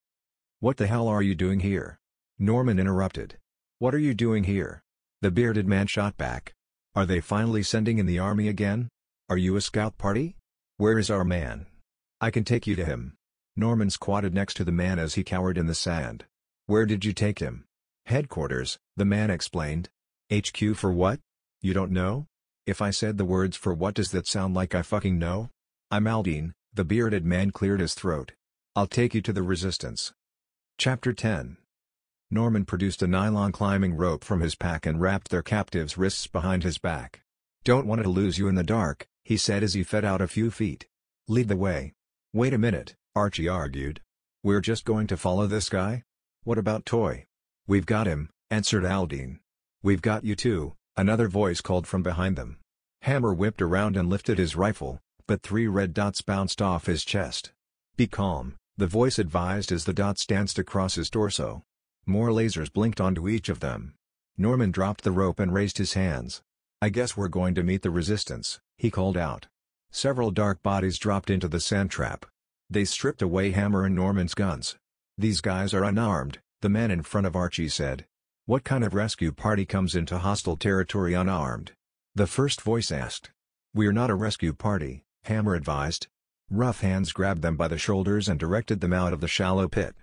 "What the hell are you doing here?" Norman interrupted. "What are you doing here?" The bearded man shot back. "Are they finally sending in the army again? Are you a scout party? Where is our man? I can take you to him." Norman squatted next to the man as he cowered in the sand. "Where did you take him?" "Headquarters," the man explained. "HQ for what? You don't know? If I said the words for what does that sound like I fucking know? I'm Aldine," the bearded man cleared his throat. "I'll take you to the resistance." Chapter 10. Norman produced a nylon climbing rope from his pack and wrapped their captive's wrists behind his back. "Don't want to lose you in the dark," he said as he fed out a few feet. "Lead the way." "Wait a minute," Archie argued. "We're just going to follow this guy? What about Toy?" "We've got him," answered Aldine. "We've got you too," another voice called from behind them. Hammer whipped around and lifted his rifle, but 3 red dots bounced off his chest. "Be calm," the voice advised as the dots danced across his torso. More lasers blinked onto each of them. Norman dropped the rope and raised his hands. "I guess we're going to meet the resistance," he called out. Several dark bodies dropped into the sand trap. They stripped away Hammer and Norman's guns. "These guys are unarmed," the man in front of Archie said. "What kind of rescue party comes into hostile territory unarmed?" the first voice asked. "We're not a rescue party," Hammer advised. Rough hands grabbed them by the shoulders and directed them out of the shallow pit.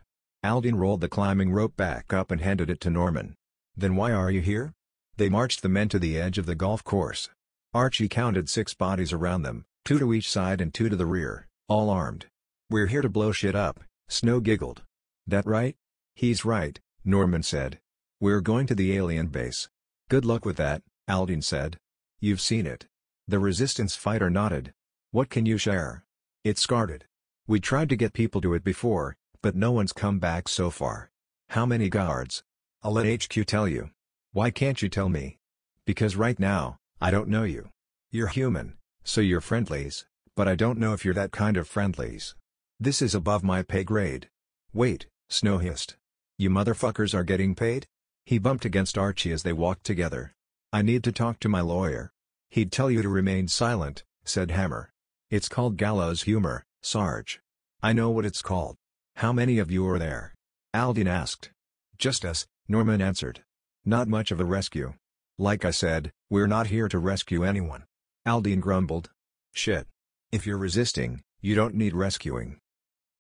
Aldine rolled the climbing rope back up and handed it to Norman. "Then why are you here?" They marched the men to the edge of the golf course. Archie counted 6 bodies around them, 2 to each side and 2 to the rear, all armed. "We're here to blow shit up," Snow giggled. "That right?" "He's right," Norman said. "We're going to the alien base." "Good luck with that," Aldine said. "You've seen it." The resistance fighter nodded. "What can you share?" "It's guarded. We tried to get people to it before, but no one's come back so far." "How many guards?" "I'll let HQ tell you." "Why can't you tell me?" Because right now, I don't know you. You're human, so you're friendlies, but I don't know if you're that kind of friendlies. This is above my pay grade. Wait, Snow hissed. You motherfuckers are getting paid? He bumped against Archie as they walked together. I need to talk to my lawyer. He'd tell you to remain silent, said Hammer. It's called gallows humor, Sarge. I know what it's called. How many of you are there? Aldine asked. Just us, Norman answered. Not much of a rescue. Like I said, we're not here to rescue anyone. Aldine grumbled. Shit. If you're resisting, you don't need rescuing.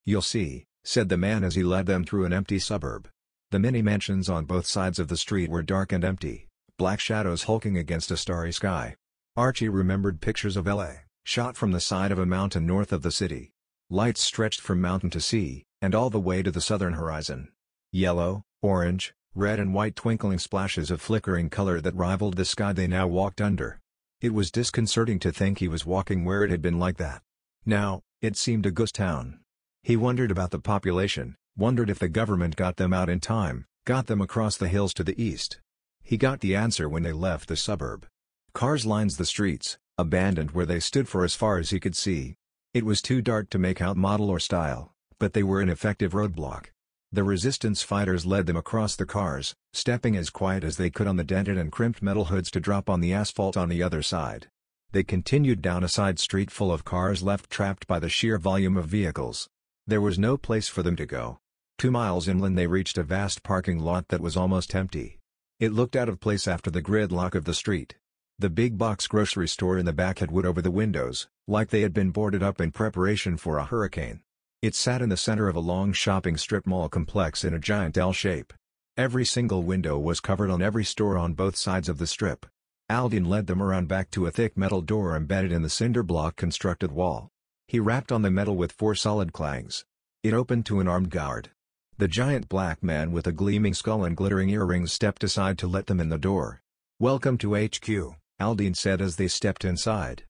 You'll see, said the man as he led them through an empty suburb. The many mansions on both sides of the street were dark and empty, black shadows hulking against a starry sky. Archie remembered pictures of L.A., shot from the side of a mountain north of the city. Lights stretched from mountain to sea, and all the way to the southern horizon. Yellow, orange, red and white twinkling splashes of flickering color that rivaled the sky they now walked under. It was disconcerting to think he was walking where it had been like that. Now, it seemed a ghost town. He wondered about the population, wondered if the government got them out in time, got them across the hills to the east. He got the answer when they left the suburb. Cars lined the streets, abandoned where they stood for as far as he could see. It was too dark to make out model or style, but they were an effective roadblock. The resistance fighters led them across the cars, stepping as quiet as they could on the dented and crimped metal hoods to drop on the asphalt on the other side. They continued down a side street full of cars left trapped by the sheer volume of vehicles. There was no place for them to go. 2 miles inland they reached a vast parking lot that was almost empty. It looked out of place after the gridlock of the street. The big box grocery store in the back had wood over the windows, like they had been boarded up in preparation for a hurricane. It sat in the center of a long shopping strip mall complex in a giant L shape. Every single window was covered on every store on both sides of the strip. Aldine led them around back to a thick metal door embedded in the cinder block constructed wall. He rapped on the metal with 4 solid clangs. It opened to an armed guard. The giant black man with a gleaming skull and glittering earrings stepped aside to let them in the door. Welcome to HQ, Aldine said as they stepped inside.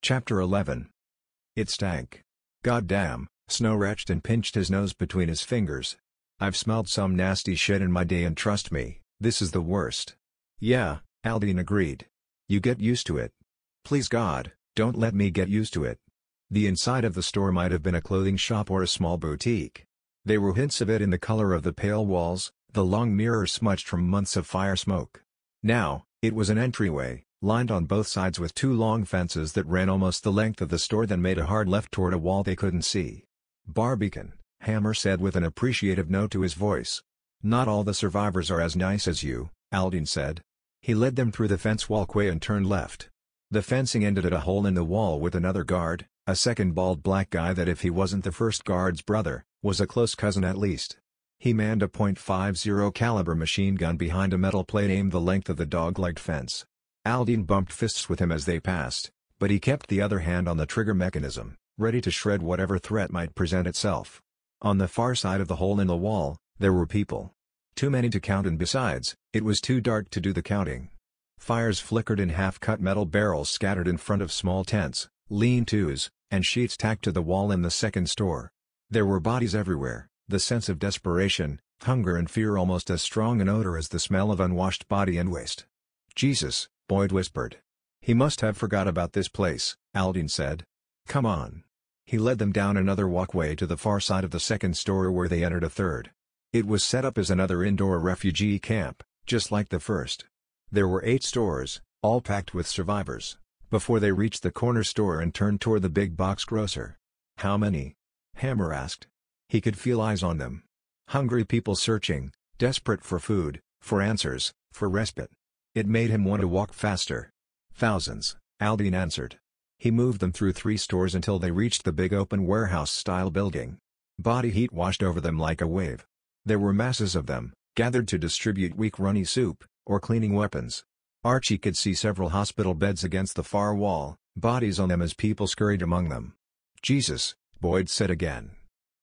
Chapter 11. It stank. Goddamn, Snow retched and pinched his nose between his fingers. I've smelled some nasty shit in my day and trust me, this is the worst. Yeah, Aldine agreed. You get used to it. Please God, don't let me get used to it. The inside of the store might have been a clothing shop or a small boutique. There were hints of it in the color of the pale walls, the long mirrors smudged from months of fire smoke. Now, it was an entryway, lined on both sides with 2 long fences that ran almost the length of the store then made a hard left toward a wall they couldn't see. Barbican, Hammer said with an appreciative note to his voice. Not all the survivors are as nice as you, Aldine said. He led them through the fence walkway and turned left. The fencing ended at a hole in the wall with another guard, a second bald black guy that if he wasn't the first guard's brother, was a close cousin at least. He manned a .50 caliber machine gun behind a metal plate aimed the length of the dog-legged fence. Aldine bumped fists with him as they passed, but he kept the other hand on the trigger mechanism, ready to shred whatever threat might present itself. On the far side of the hole in the wall, there were people. Too many to count and besides, it was too dark to do the counting. Fires flickered in half-cut metal barrels scattered in front of small tents, lean-tos, and sheets tacked to the wall in the second store. There were bodies everywhere, the sense of desperation, hunger and fear almost as strong an odor as the smell of unwashed body and waste. Jesus, Boyd whispered. He must have forgot about this place, Aldine said. Come on. He led them down another walkway to the far side of the second store where they entered a third. It was set up as another indoor refugee camp, just like the first. There were 8 stores, all packed with survivors, before they reached the corner store and turned toward the big box grocer. How many? Hammer asked. He could feel eyes on them. Hungry people searching, desperate for food, for answers, for respite. It made him want to walk faster. Thousands, Aldine answered. He moved them through 3 stores until they reached the big open warehouse-style building. Body heat washed over them like a wave. There were masses of them, gathered to distribute weak runny soup, or cleaning weapons. Archie could see several hospital beds against the far wall, bodies on them as people scurried among them. Jesus, Boyd said again.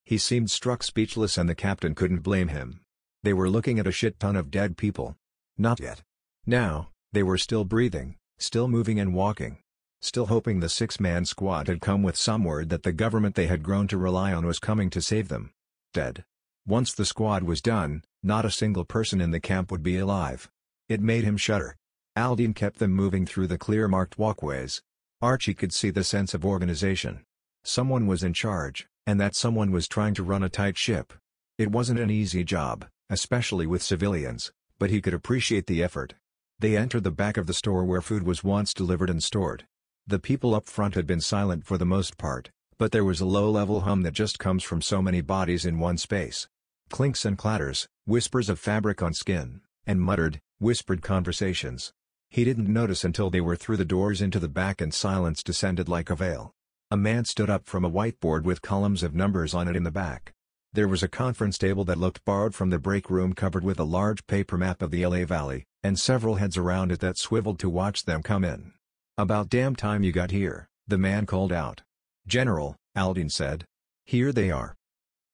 He seemed struck speechless and the captain couldn't blame him. They were looking at a shit ton of dead people. Not yet. Now, they were still breathing, still moving and walking. Still hoping the 6-man squad had come with some word that the government they had grown to rely on was coming to save them. Dead. Once the squad was done, not a single person in the camp would be alive. It made him shudder. Aldine kept them moving through the clear-marked walkways. Archie could see the sense of organization. Someone was in charge, and that someone was trying to run a tight ship. It wasn't an easy job, especially with civilians, but he could appreciate the effort. They entered the back of the store where food was once delivered and stored. The people up front had been silent for the most part, but there was a low-level hum that just comes from so many bodies in one space. Clinks and clatters, whispers of fabric on skin, and muttered, whispered conversations. He didn't notice until they were through the doors into the back and silence descended like a veil. A man stood up from a whiteboard with columns of numbers on it in the back. There was a conference table that looked borrowed from the break room covered with a large paper map of the LA Valley, and several heads around it that swiveled to watch them come in. "About damn time you got here," the man called out. "General," Aldine said. "Here they are."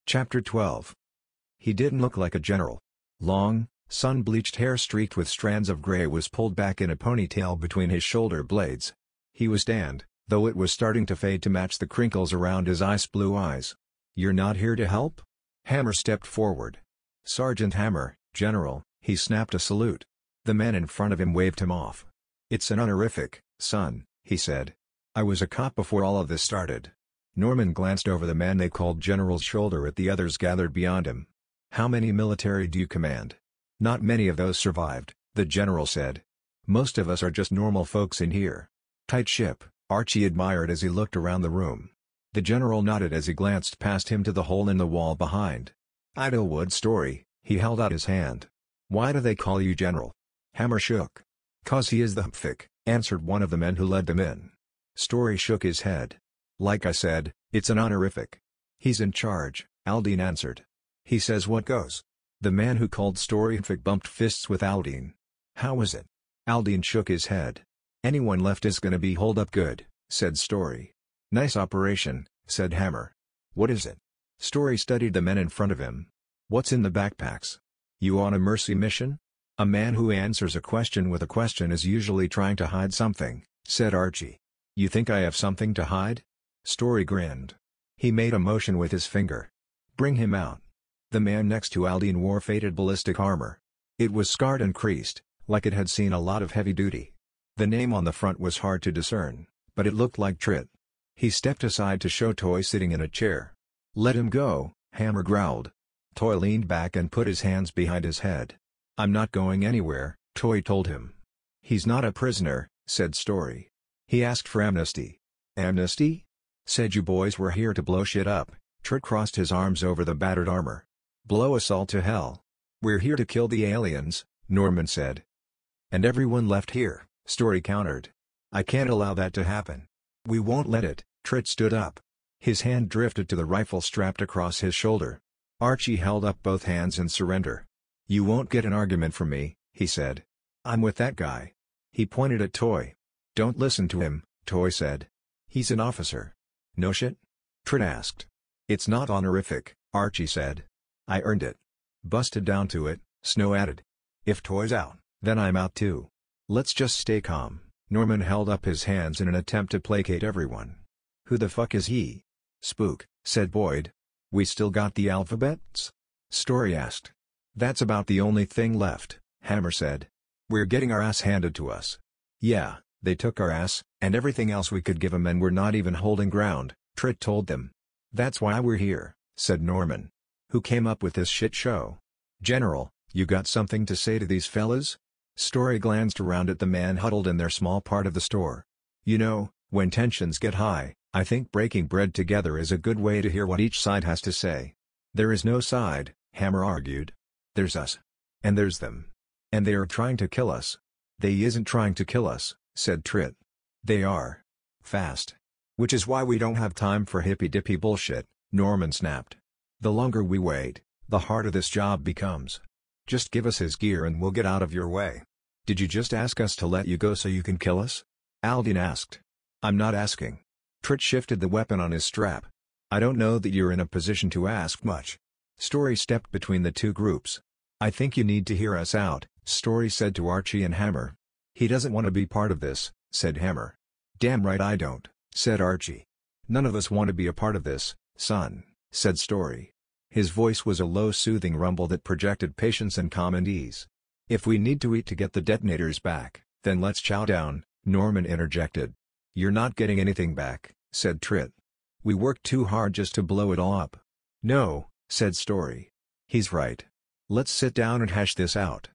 Chapter 12. He didn't look like a general. Long, sun-bleached hair streaked with strands of gray was pulled back in a ponytail between his shoulder blades. He was tanned, though it was starting to fade to match the crinkles around his ice-blue eyes. "You're not here to help?" Hammer stepped forward. "Sergeant Hammer, General," he snapped a salute. The man in front of him waved him off. "It's an honorific, son," he said. "I was a cop before all of this started." Norman glanced over the man they called General's shoulder at the others gathered beyond him. "How many military do you command?" "Not many of those survived," the general said. "Most of us are just normal folks in here." "Tight ship," Archie admired as he looked around the room. The general nodded as he glanced past him to the hole in the wall behind. "Idlewood Story," he held out his hand. "Why do they call you General?" Hammer shook. "'Cause he is the HPFIC," answered one of the men who led them in. Story shook his head. "Like I said, it's an honorific." "He's in charge," Aldine answered. "He says what goes." The man who called Story HPFIC bumped fists with Aldine. "How is it?" Aldine shook his head. "Anyone left is gonna be holed up good," said Story. "Nice operation," said Hammer. "What is it?" Story studied the men in front of him. "What's in the backpacks?" "You on a mercy mission?" "A man who answers a question with a question is usually trying to hide something," said Archie. "You think I have something to hide?" Story grinned. He made a motion with his finger. "Bring him out." The man next to Aldine wore faded ballistic armor. It was scarred and creased, like it had seen a lot of heavy duty. The name on the front was hard to discern, but it looked like Trit. He stepped aside to show Toy sitting in a chair. "Let him go," Hammer growled. Toy leaned back and put his hands behind his head. "I'm not going anywhere," Toy told him. "He's not a prisoner," said Story. "He asked for amnesty." "Amnesty?" "Said you boys were here to blow shit up." Trit crossed his arms over the battered armor. "Blow us all to hell." "We're here to kill the aliens," Norman said. "And everyone left here," Story countered. "I can't allow that to happen." "We won't let it." Trit stood up. His hand drifted to the rifle strapped across his shoulder. Archie held up both hands in surrender. "You won't get an argument from me," he said. "I'm with that guy." He pointed at Toy. "Don't listen to him," Toy said. "He's an officer." "No shit?" Trit asked. "It's not honorific," Archie said. "I earned it." "Busted down to it," Snow added. "If Toy's out, then I'm out too. Let's just stay calm." Norman held up his hands in an attempt to placate everyone. "Who the fuck is he?" "Spook," said Boyd. "We still got the alphabets?" Story asked. "That's about the only thing left," Hammer said. "We're getting our ass handed to us." "Yeah, they took our ass, and everything else we could give 'em and we're not even holding ground," Trit told them. "That's why we're here," said Norman. "Who came up with this shit show?" "General, you got something to say to these fellas?" Story glanced around at the man huddled in their small part of the store. "You know, when tensions get high, I think breaking bread together is a good way to hear what each side has to say." "There is no side," Hammer argued. "There's us. And there's them. And they are trying to kill us." "They isn't trying to kill us," said Trit. "They are. Fast. Which is why we don't have time for hippy-dippy bullshit," Norman snapped. "The longer we wait, the harder this job becomes. Just give us his gear and we'll get out of your way." "Did you just ask us to let you go so you can kill us?" Aldine asked. "I'm not asking." Trit shifted the weapon on his strap. "I don't know that you're in a position to ask much." Story stepped between the two groups. "I think you need to hear us out," Story said to Archie and Hammer. "He doesn't want to be part of this," said Hammer. "Damn right I don't," said Archie. "None of us want to be a part of this, son," said Story. His voice was a low soothing rumble that projected patience and calm and ease. "If we need to eat to get the detonators back, Then let's chow down, Norman interjected. You're not getting anything back, said Trit. We worked too hard just to blow it all up. No, said Story. He's right. Let's sit down and hash this out.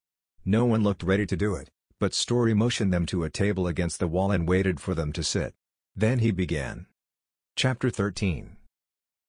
No one looked ready to do it, but Story motioned them to a table against the wall and waited for them to sit. Then he began. Chapter 13.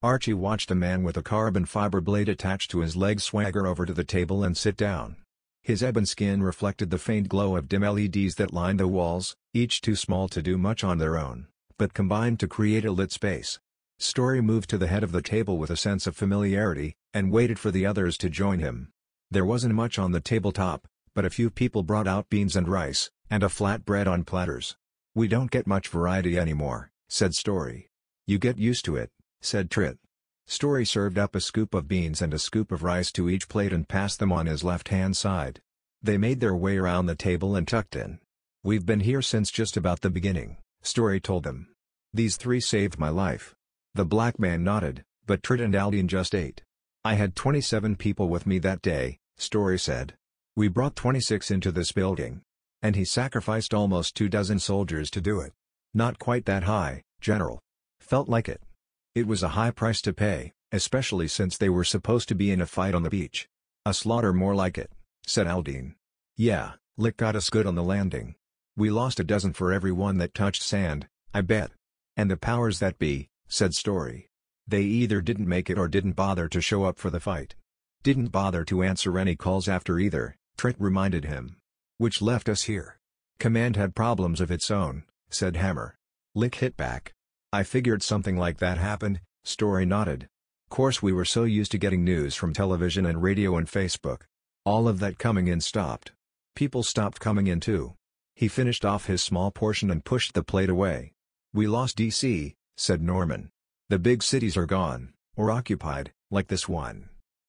Archie watched a man with a carbon fiber blade attached to his leg swagger over to the table and sit down. His ebon skin reflected the faint glow of dim LEDs that lined the walls, each too small to do much on their own, but combined to create a lit space. Story moved to the head of the table with a sense of familiarity, and waited for the others to join him. There wasn't much on the tabletop, but a few people brought out beans and rice, and a flatbread on platters. We don't get much variety anymore, said Story. You get used to it, said Trit. Story served up a scoop of beans and a scoop of rice to each plate and passed them on his left-hand side. They made their way around the table and tucked in. We've been here since just about the beginning, Story told them. These three saved my life. The black man nodded, but Trit and Aldine just ate. I had 27 people with me that day, Story said. We brought 26 into this building. And he sacrificed almost 24 soldiers to do it. Not quite that high, General. Felt like it. It was a high price to pay, especially since they were supposed to be in a fight on the beach. A slaughter more like it, said Aldine. Yeah, Lick got us good on the landing. We lost a dozen for every one that touched sand, I bet. And the powers that be, said Story. They either didn't make it or didn't bother to show up for the fight. Didn't bother to answer any calls after either, Trit reminded him. Which left us here. Command had problems of its own, said Hammer. Lick hit back. I figured something like that happened, Story nodded. Course we were so used to getting news from television and radio and Facebook. All of that coming in stopped. People stopped coming in too. He finished off his small portion and pushed the plate away. We lost DC, said Norman. The big cities are gone, or occupied, like this one.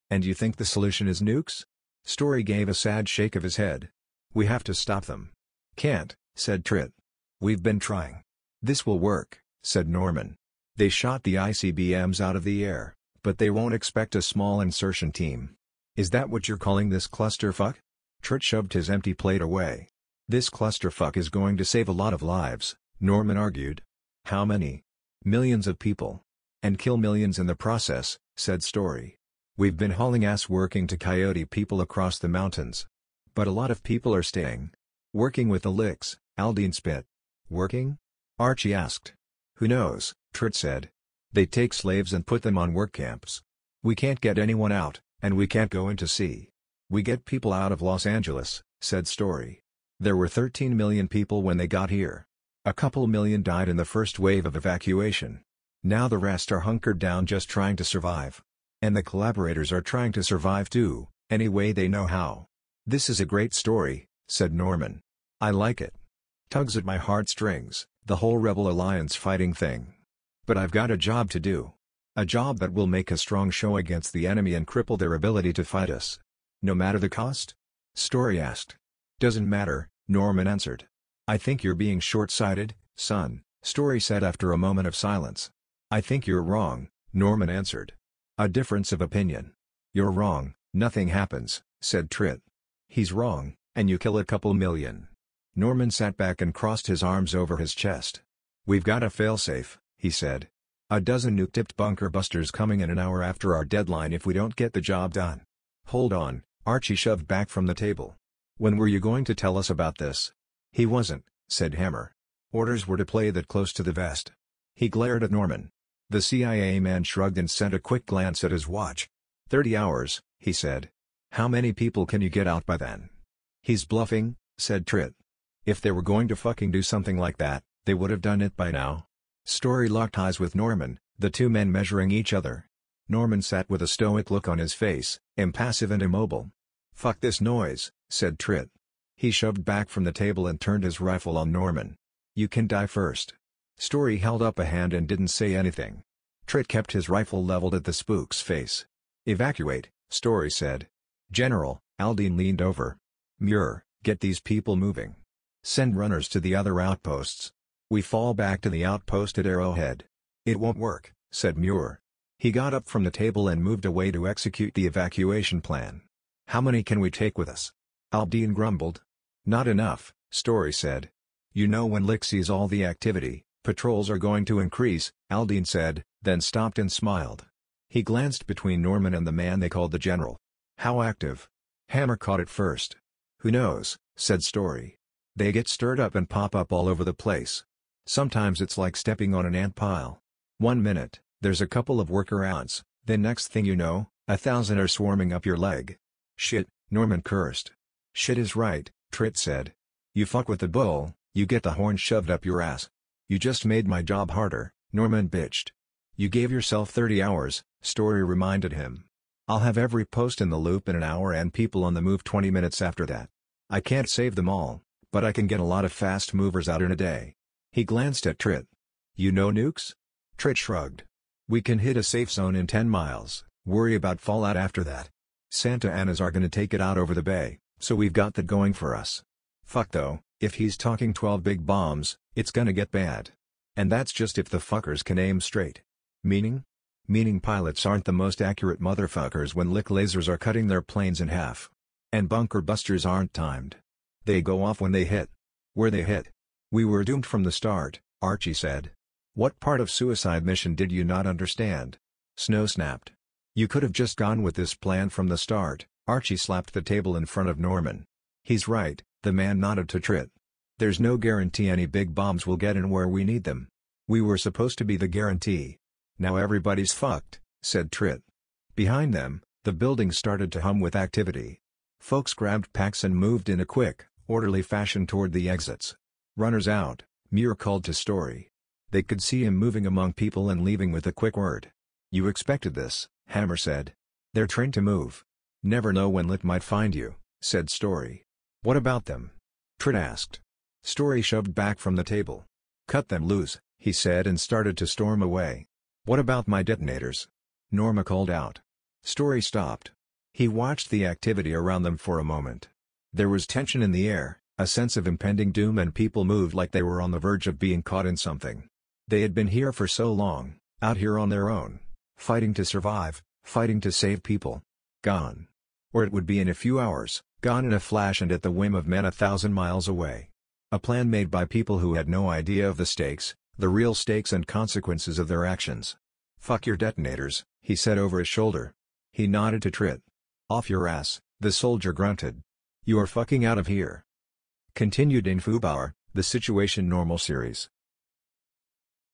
And you think the solution is nukes? Story gave a sad shake of his head. We have to stop them. Can't, said Trit. We've been trying. This will work, said Norman. They shot the ICBMs out of the air, but they won't expect a small insertion team. Is that what you're calling this clusterfuck? Trit shoved his empty plate away. This clusterfuck is going to save a lot of lives, Norman argued. How many? Millions of people. And kill millions in the process, said Story. We've been hauling ass working to coyote people across the mountains. But a lot of people are staying. Working with the Licks, Aldine spit. Working? Archie asked. Who knows, Trit said. They take slaves and put them on work camps. We can't get anyone out, and we can't go into sea. We get people out of Los Angeles, said Story. There were 13 million people when they got here. A couple million died in the first wave of evacuation. Now the rest are hunkered down just trying to survive. And the collaborators are trying to survive too, any way they know how. This is a great story, said Norman. I like it. Tugs at my heartstrings, the whole Rebel Alliance fighting thing. But I've got a job to do. A job that will make a strong show against the enemy and cripple their ability to fight us. No matter the cost? Story asked. Doesn't matter, Norman answered. I think you're being short-sighted, son, Story said after a moment of silence. I think you're wrong, Norman answered. A difference of opinion. You're wrong, nothing happens, said Trit. He's wrong, and you kill a couple million. Norman sat back and crossed his arms over his chest. We've got a failsafe, he said. A dozen nuke-tipped bunker busters coming in an hour after our deadline if we don't get the job done. Hold on, Archie shoved back from the table. When were you going to tell us about this? He wasn't, said Hammer. Orders were to play that close to the vest. He glared at Norman. The CIA man shrugged and sent a quick glance at his watch. 30 hours, he said. How many people can you get out by then? He's bluffing, said Trit. If they were going to fucking do something like that, they would have done it by now. Story locked eyes with Norman, the two men measuring each other. Norman sat with a stoic look on his face, impassive and immobile. Fuck this noise, said Trit. He shoved back from the table and turned his rifle on Norman. You can die first. Story held up a hand and didn't say anything. Trit kept his rifle leveled at the spook's face. Evacuate, Story said. General, Aldine leaned over. Muir, get these people moving. Send runners to the other outposts. We fall back to the outpost at Arrowhead. It won't work, said Muir. He got up from the table and moved away to execute the evacuation plan. How many can we take with us? Aldine grumbled. Not enough, Story said. You know when Lick sees all the activity, patrols are going to increase, Aldine said, then stopped and smiled. He glanced between Norman and the man they called the General. How active? Hammer caught it first. Who knows, said Story. They get stirred up and pop up all over the place. Sometimes it's like stepping on an ant pile. 1 minute, there's a couple of worker ants, then next thing you know, 1,000 are swarming up your leg. Shit, Norman cursed. Shit is right, Trit said. You fuck with the bull, you get the horn shoved up your ass. You just made my job harder, Norman bitched. You gave yourself 30 hours, Story reminded him. I'll have every post in the loop in an hour and people on the move 20 minutes after that. I can't save them all, but I can get a lot of fast movers out in a day. He glanced at Trit. You know nukes? Trit shrugged. We can hit a safe zone in 10 miles, worry about fallout after that. Santa Anas are gonna take it out over the bay, so we've got that going for us. Fuck though, if he's talking 12 big bombs, it's gonna get bad. And that's just if the fuckers can aim straight. Meaning? Meaning pilots aren't the most accurate motherfuckers when Lick lasers are cutting their planes in half. And bunker busters aren't timed. They go off when they hit. Where they hit. We were doomed from the start, Archie said. What part of suicide mission did you not understand? Snow snapped. You could have just gone with this plan from the start, Archie slapped the table in front of Norman. He's right, the man nodded to Trit. There's no guarantee any big bombs will get in where we need them. We were supposed to be the guarantee. Now everybody's fucked, said Trit. Behind them, the building started to hum with activity. Folks grabbed packs and moved in a quick, orderly fashion toward the exits. Runners out, Muir called to Story. They could see him moving among people and leaving with a quick word. You expected this, Hammer said. They're trained to move. Never know when Lit might find you, said Story. What about them? Trit asked. Story shoved back from the table. Cut them loose, he said and started to storm away. What about my detonators? Norma called out. Story stopped. He watched the activity around them for a moment. There was tension in the air, a sense of impending doom, and people moved like they were on the verge of being caught in something. They had been here for so long, out here on their own, fighting to survive, fighting to save people. Gone. Or it would be in a few hours, gone in a flash and at the whim of men 1,000 miles away. A plan made by people who had no idea of the stakes, the real stakes and consequences of their actions. Fuck your detonators, he said over his shoulder. He nodded to Trit. Off your ass, the soldier grunted. You are fucking out of here. Continued in FUBAR, the Situation Normal series.